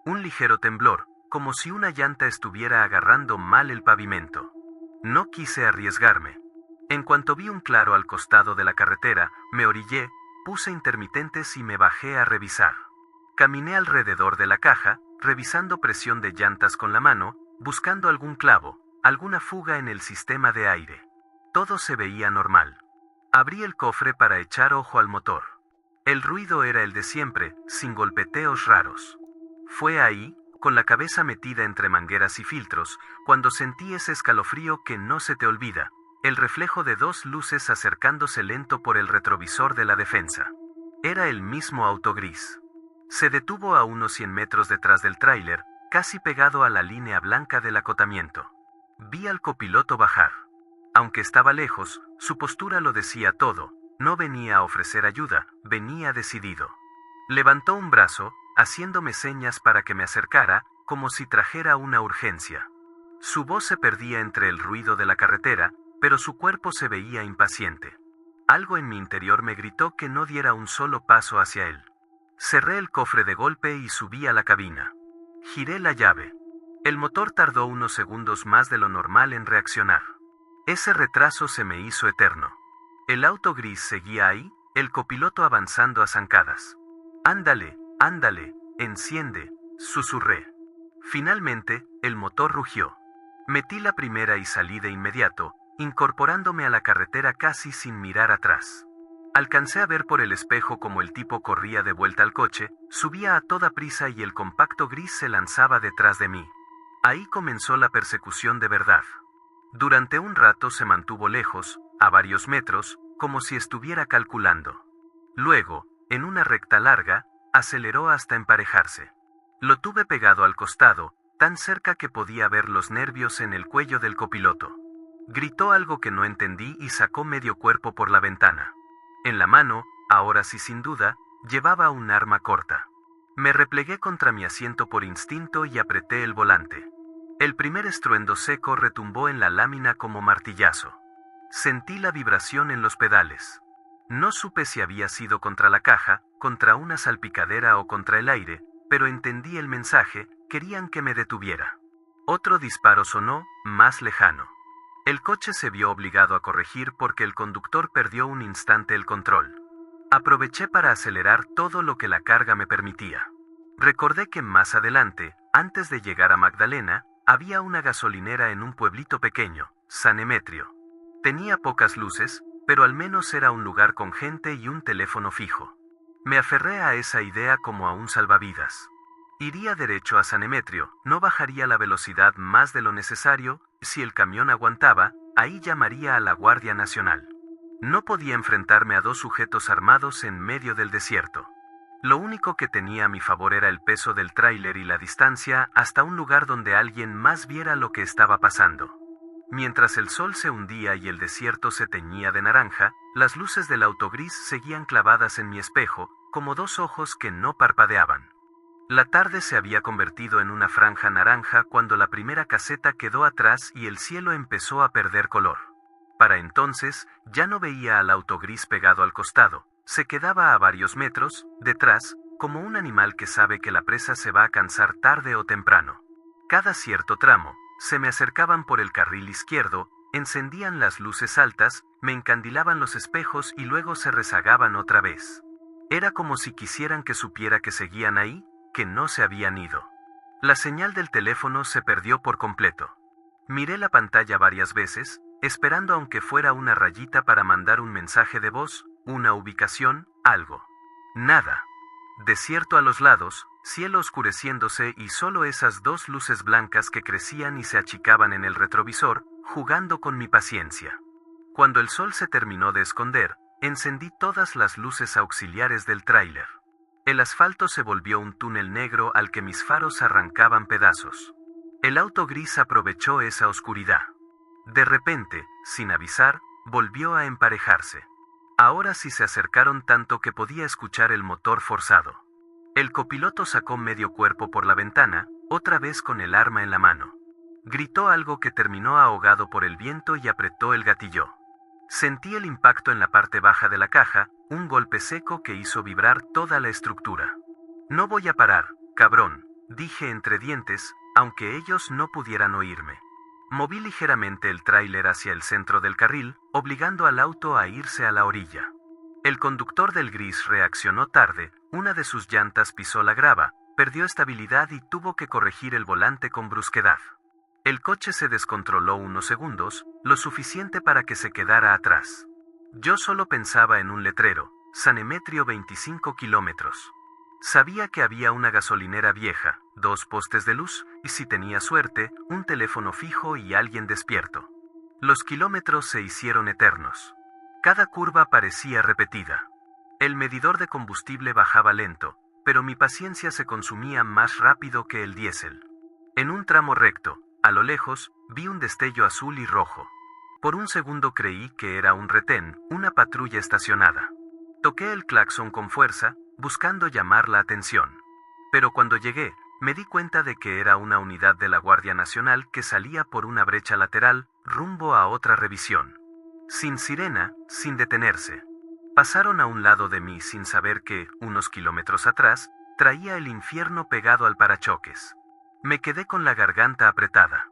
Un ligero temblor, como si una llanta estuviera agarrando mal el pavimento. No quise arriesgarme. En cuanto vi un claro al costado de la carretera, me orillé, puse intermitentes y me bajé a revisar. Caminé alrededor de la caja, revisando presión de llantas con la mano, buscando algún clavo, alguna fuga en el sistema de aire. Todo se veía normal. Abrí el cofre para echar ojo al motor. El ruido era el de siempre, sin golpeteos raros. Fue ahí, con la cabeza metida entre mangueras y filtros, cuando sentí ese escalofrío que no se te olvida, el reflejo de dos luces acercándose lento por el retrovisor de la defensa. Era el mismo auto gris. Se detuvo a unos 100 metros detrás del tráiler, casi pegado a la línea blanca del acotamiento. Vi al copiloto bajar. Aunque estaba lejos, su postura lo decía todo, no venía a ofrecer ayuda, venía decidido. Levantó un brazo, haciéndome señas para que me acercara, como si trajera una urgencia. Su voz se perdía entre el ruido de la carretera, pero su cuerpo se veía impaciente. Algo en mi interior me gritó que no diera un solo paso hacia él. Cerré el cofre de golpe y subí a la cabina. Giré la llave. El motor tardó unos segundos más de lo normal en reaccionar. Ese retraso se me hizo eterno. El auto gris seguía ahí, el copiloto avanzando a zancadas. «Ándale, ándale, enciende», susurré. Finalmente, el motor rugió. Metí la primera y salí de inmediato, incorporándome a la carretera casi sin mirar atrás. Alcancé a ver por el espejo como el tipo corría de vuelta al coche, subía a toda prisa y el compacto gris se lanzaba detrás de mí. Ahí comenzó la persecución de verdad. Durante un rato se mantuvo lejos, a varios metros, como si estuviera calculando. Luego, en una recta larga, aceleró hasta emparejarse. Lo tuve pegado al costado, tan cerca que podía ver los nervios en el cuello del copiloto. Gritó algo que no entendí y sacó medio cuerpo por la ventana. En la mano, ahora sí sin duda, llevaba un arma corta. Me replegué contra mi asiento por instinto y apreté el volante. El primer estruendo seco retumbó en la lámina como martillazo. Sentí la vibración en los pedales. No supe si había sido contra la caja, contra una salpicadera o contra el aire, pero entendí el mensaje, querían que me detuviera. Otro disparo sonó, más lejano. El coche se vio obligado a corregir porque el conductor perdió un instante el control. Aproveché para acelerar todo lo que la carga me permitía. Recordé que más adelante, antes de llegar a Magdalena, había una gasolinera en un pueblito pequeño, San Emetrio. Tenía pocas luces, pero al menos era un lugar con gente y un teléfono fijo. Me aferré a esa idea como a un salvavidas. Iría derecho a San Emetrio, no bajaría la velocidad más de lo necesario, si el camión aguantaba, ahí llamaría a la Guardia Nacional. No podía enfrentarme a dos sujetos armados en medio del desierto. Lo único que tenía a mi favor era el peso del tráiler y la distancia hasta un lugar donde alguien más viera lo que estaba pasando. Mientras el sol se hundía y el desierto se teñía de naranja, las luces del auto gris seguían clavadas en mi espejo, como dos ojos que no parpadeaban. La tarde se había convertido en una franja naranja cuando la primera caseta quedó atrás y el cielo empezó a perder color. Para entonces, ya no veía al auto gris pegado al costado. Se quedaba a varios metros, detrás, como un animal que sabe que la presa se va a cansar tarde o temprano. Cada cierto tramo, se me acercaban por el carril izquierdo, encendían las luces altas, me encandilaban los espejos y luego se rezagaban otra vez. Era como si quisieran que supiera que seguían ahí, que no se habían ido. La señal del teléfono se perdió por completo. Miré la pantalla varias veces, esperando aunque fuera una rayita para mandar un mensaje de voz, una ubicación, algo. Nada. Desierto a los lados, cielo oscureciéndose y solo esas dos luces blancas que crecían y se achicaban en el retrovisor, jugando con mi paciencia. Cuando el sol se terminó de esconder, encendí todas las luces auxiliares del tráiler. El asfalto se volvió un túnel negro al que mis faros arrancaban pedazos. El auto gris aprovechó esa oscuridad. De repente, sin avisar, volvió a emparejarse. Ahora sí se acercaron tanto que podía escuchar el motor forzado. El copiloto sacó medio cuerpo por la ventana, otra vez con el arma en la mano. Gritó algo que terminó ahogado por el viento y apretó el gatillo. Sentí el impacto en la parte baja de la caja, un golpe seco que hizo vibrar toda la estructura. No voy a parar, cabrón, dije entre dientes, aunque ellos no pudieran oírme. Moví ligeramente el tráiler hacia el centro del carril, obligando al auto a irse a la orilla. El conductor del gris reaccionó tarde, una de sus llantas pisó la grava, perdió estabilidad y tuvo que corregir el volante con brusquedad. El coche se descontroló unos segundos, lo suficiente para que se quedara atrás. Yo solo pensaba en un letrero, San Emetrio 25 kilómetros. Sabía que había una gasolinera vieja, 2 postes de luz, y si tenía suerte, un teléfono fijo y alguien despierto. Los kilómetros se hicieron eternos. Cada curva parecía repetida. El medidor de combustible bajaba lento, pero mi paciencia se consumía más rápido que el diésel. En un tramo recto, a lo lejos, vi un destello azul y rojo. Por un segundo creí que era un retén, una patrulla estacionada. Toqué el claxon con fuerza, buscando llamar la atención. Pero cuando llegué, me di cuenta de que era una unidad de la Guardia Nacional que salía por una brecha lateral, rumbo a otra revisión. Sin sirena, sin detenerse. Pasaron a un lado de mí sin saber que, unos kilómetros atrás, traía el infierno pegado al parachoques. Me quedé con la garganta apretada.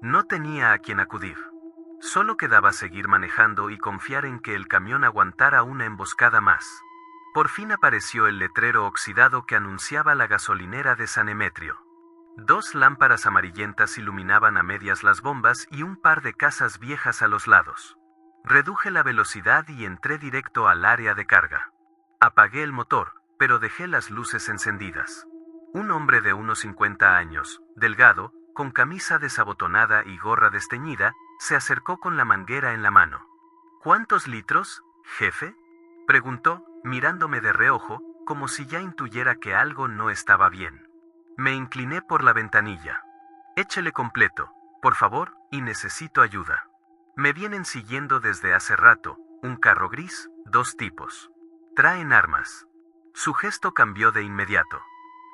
No tenía a quien acudir. Solo quedaba seguir manejando y confiar en que el camión aguantara una emboscada más. Por fin apareció el letrero oxidado que anunciaba la gasolinera de San Emetrio. 2 lámparas amarillentas iluminaban a medias las bombas y un par de casas viejas a los lados. Reduje la velocidad y entré directo al área de carga. Apagué el motor, pero dejé las luces encendidas. Un hombre de unos 50 años, delgado, con camisa desabotonada y gorra desteñida, se acercó con la manguera en la mano. ¿Cuántos litros, jefe?, preguntó, mirándome de reojo, como si ya intuyera que algo no estaba bien. Me incliné por la ventanilla. Échele completo, por favor, y necesito ayuda. Me vienen siguiendo desde hace rato, un carro gris, 2 tipos. Traen armas. Su gesto cambió de inmediato.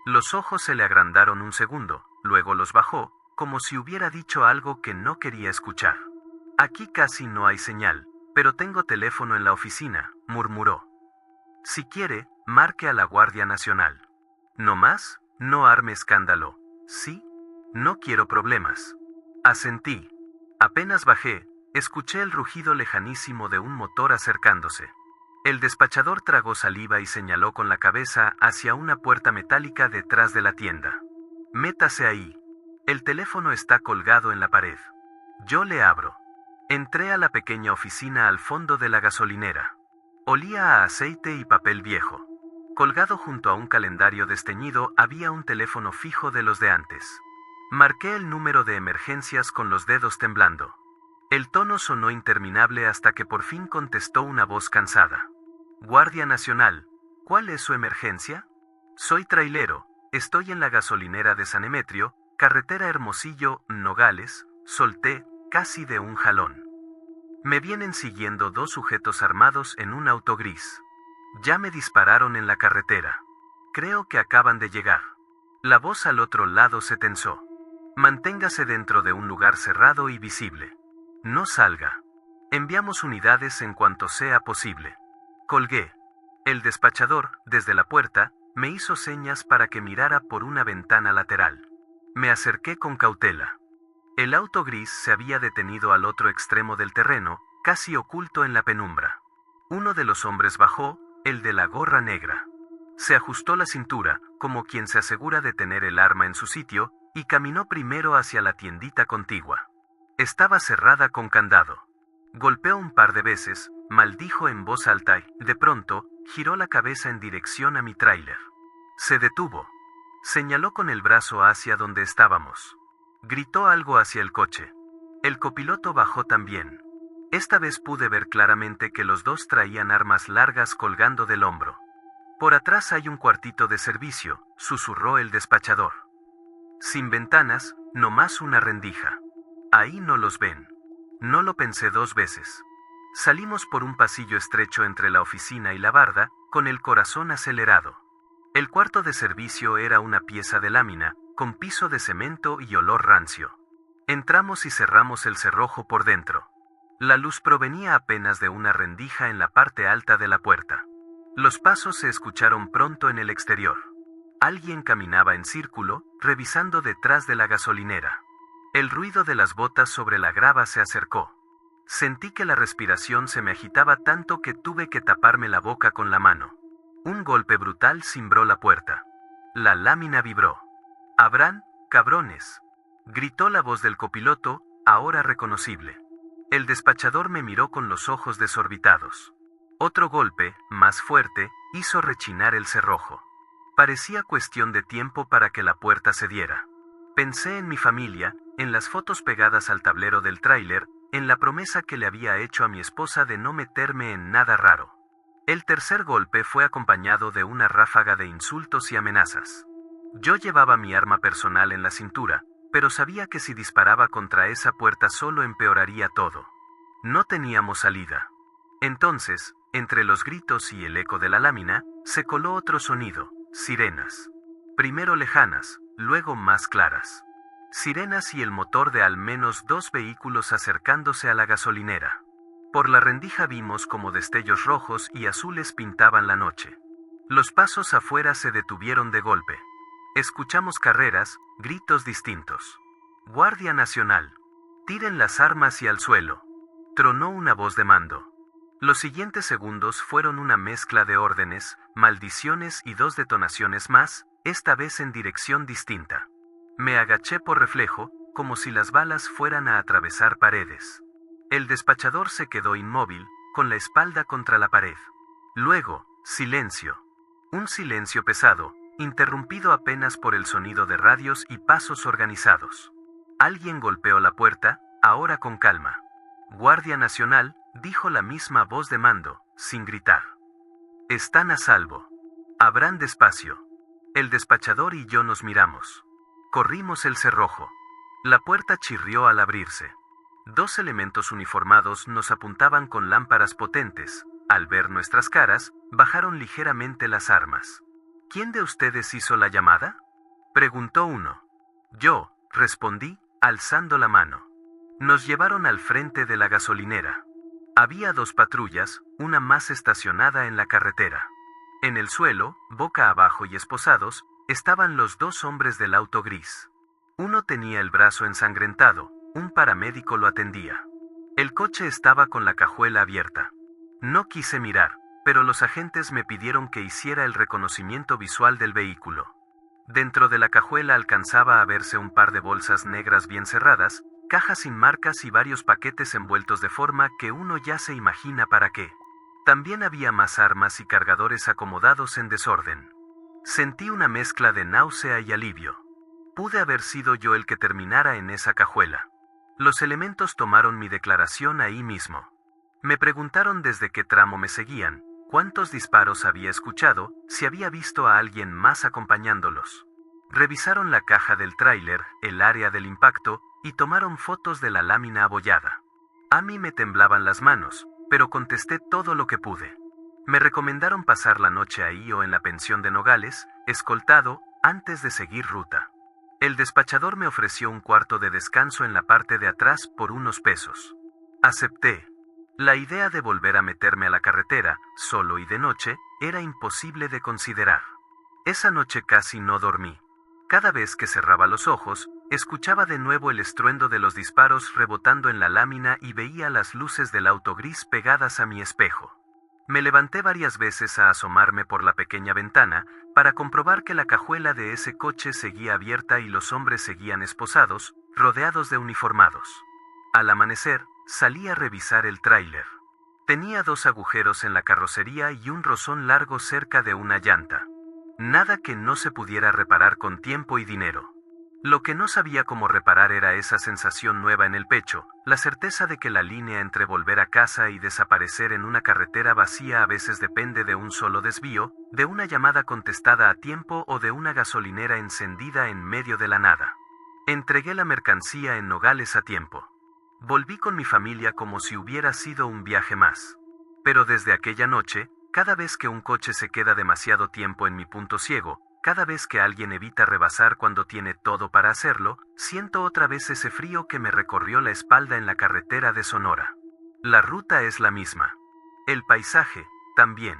Los ojos se le agrandaron un segundo, luego los bajó, como si hubiera dicho algo que no quería escuchar. Aquí casi no hay señal, pero tengo teléfono en la oficina, murmuró. Si quiere, marque a la Guardia Nacional. No más, no arme escándalo. ¿Sí? No quiero problemas. Asentí. Apenas bajé, escuché el rugido lejanísimo de un motor acercándose. El despachador tragó saliva y señaló con la cabeza hacia una puerta metálica detrás de la tienda. Métase ahí. El teléfono está colgado en la pared. Yo le abro. Entré a la pequeña oficina al fondo de la gasolinera. Olía a aceite y papel viejo. Colgado junto a un calendario desteñido había un teléfono fijo de los de antes. Marqué el número de emergencias con los dedos temblando. El tono sonó interminable hasta que por fin contestó una voz cansada. Guardia Nacional, ¿cuál es su emergencia? Soy trailero, estoy en la gasolinera de San Emetrio, carretera Hermosillo, Nogales, solté, casi de un jalón. Me vienen siguiendo dos sujetos armados en un auto gris. Ya me dispararon en la carretera. Creo que acaban de llegar. La voz al otro lado se tensó. Manténgase dentro de un lugar cerrado y visible. No salga. Enviamos unidades en cuanto sea posible. Colgué. El despachador, desde la puerta, me hizo señas para que mirara por una ventana lateral. Me acerqué con cautela. El auto gris se había detenido al otro extremo del terreno, casi oculto en la penumbra. Uno de los hombres bajó, el de la gorra negra. Se ajustó la cintura, como quien se asegura de tener el arma en su sitio, y caminó primero hacia la tiendita contigua. Estaba cerrada con candado. Golpeó un par de veces, maldijo en voz alta y, de pronto, giró la cabeza en dirección a mi tráiler. Se detuvo. Señaló con el brazo hacia donde estábamos. Gritó algo hacia el coche. El copiloto bajó también. Esta vez pude ver claramente que los dos traían armas largas colgando del hombro. Por atrás hay un cuartito de servicio, susurró el despachador. Sin ventanas, nomás una rendija. Ahí no los ven. No lo pensé dos veces. Salimos por un pasillo estrecho entre la oficina y la barda, con el corazón acelerado. El cuarto de servicio era una pieza de lámina, con piso de cemento y olor rancio. Entramos y cerramos el cerrojo por dentro. La luz provenía apenas de una rendija en la parte alta de la puerta. Los pasos se escucharon pronto en el exterior. Alguien caminaba en círculo, revisando detrás de la gasolinera. El ruido de las botas sobre la grava se acercó. Sentí que la respiración se me agitaba tanto que tuve que taparme la boca con la mano. Un golpe brutal cimbró la puerta. La lámina vibró. «¡Abran, cabrones!», gritó la voz del copiloto, ahora reconocible. El despachador me miró con los ojos desorbitados. Otro golpe, más fuerte, hizo rechinar el cerrojo. Parecía cuestión de tiempo para que la puerta cediera. Pensé en mi familia, en las fotos pegadas al tablero del tráiler, en la promesa que le había hecho a mi esposa de no meterme en nada raro. El tercer golpe fue acompañado de una ráfaga de insultos y amenazas. Yo llevaba mi arma personal en la cintura, pero sabía que si disparaba contra esa puerta solo empeoraría todo. No teníamos salida. Entonces, entre los gritos y el eco de la lámina, se coló otro sonido, sirenas. Primero lejanas, luego más claras. Sirenas y el motor de al menos dos vehículos acercándose a la gasolinera. Por la rendija vimos como destellos rojos y azules pintaban la noche. Los pasos afuera se detuvieron de golpe. Escuchamos carreras, gritos distintos. «Guardia Nacional. Tiren las armas y al suelo», tronó una voz de mando. Los siguientes segundos fueron una mezcla de órdenes, maldiciones y dos detonaciones más, esta vez en dirección distinta. Me agaché por reflejo, como si las balas fueran a atravesar paredes. El despachador se quedó inmóvil, con la espalda contra la pared. Luego, silencio. Un silencio pesado, interrumpido apenas por el sonido de radios y pasos organizados. Alguien golpeó la puerta, ahora con calma. «Guardia Nacional», dijo la misma voz de mando, sin gritar. «Están a salvo. Abran despacio». El despachador y yo nos miramos. Corrimos el cerrojo. La puerta chirrió al abrirse. Dos elementos uniformados nos apuntaban con lámparas potentes. Al ver nuestras caras, bajaron ligeramente las armas. «¿Quién de ustedes hizo la llamada?», preguntó uno. «Yo», respondí, alzando la mano. Nos llevaron al frente de la gasolinera. Había dos patrullas, una más estacionada en la carretera. En el suelo, boca abajo y esposados, estaban los dos hombres del auto gris. Uno tenía el brazo ensangrentado, un paramédico lo atendía. El coche estaba con la cajuela abierta. No quise mirar, pero los agentes me pidieron que hiciera el reconocimiento visual del vehículo. Dentro de la cajuela alcanzaba a verse un par de bolsas negras bien cerradas, cajas sin marcas y varios paquetes envueltos de forma que uno ya se imagina para qué. También había más armas y cargadores acomodados en desorden. Sentí una mezcla de náusea y alivio. Pude haber sido yo el que terminara en esa cajuela. Los elementos tomaron mi declaración ahí mismo. Me preguntaron desde qué tramo me seguían, ¿Cuántos disparos había escuchado? Si había visto a alguien más acompañándolos. Revisaron la caja del tráiler, el área del impacto, y tomaron fotos de la lámina abollada. A mí me temblaban las manos, pero contesté todo lo que pude. Me recomendaron pasar la noche ahí o en la pensión de Nogales, escoltado, antes de seguir ruta. El despachador me ofreció un cuarto de descanso en la parte de atrás por unos pesos. Acepté. La idea de volver a meterme a la carretera, solo y de noche, era imposible de considerar. Esa noche casi no dormí. Cada vez que cerraba los ojos, escuchaba de nuevo el estruendo de los disparos rebotando en la lámina y veía las luces del auto gris pegadas a mi espejo. Me levanté varias veces a asomarme por la pequeña ventana, para comprobar que la cajuela de ese coche seguía abierta y los hombres seguían esposados, rodeados de uniformados. Al amanecer, salí a revisar el tráiler. Tenía 2 agujeros en la carrocería y un rozón largo cerca de una llanta. Nada que no se pudiera reparar con tiempo y dinero. Lo que no sabía cómo reparar era esa sensación nueva en el pecho, la certeza de que la línea entre volver a casa y desaparecer en una carretera vacía a veces depende de un solo desvío, de una llamada contestada a tiempo o de una gasolinera encendida en medio de la nada. Entregué la mercancía en Nogales a tiempo. Volví con mi familia como si hubiera sido un viaje más. Pero desde aquella noche, cada vez que un coche se queda demasiado tiempo en mi punto ciego, cada vez que alguien evita rebasar cuando tiene todo para hacerlo, siento otra vez ese frío que me recorrió la espalda en la carretera de Sonora. La ruta es la misma. El paisaje, también.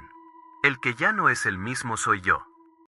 El que ya no es el mismo soy yo.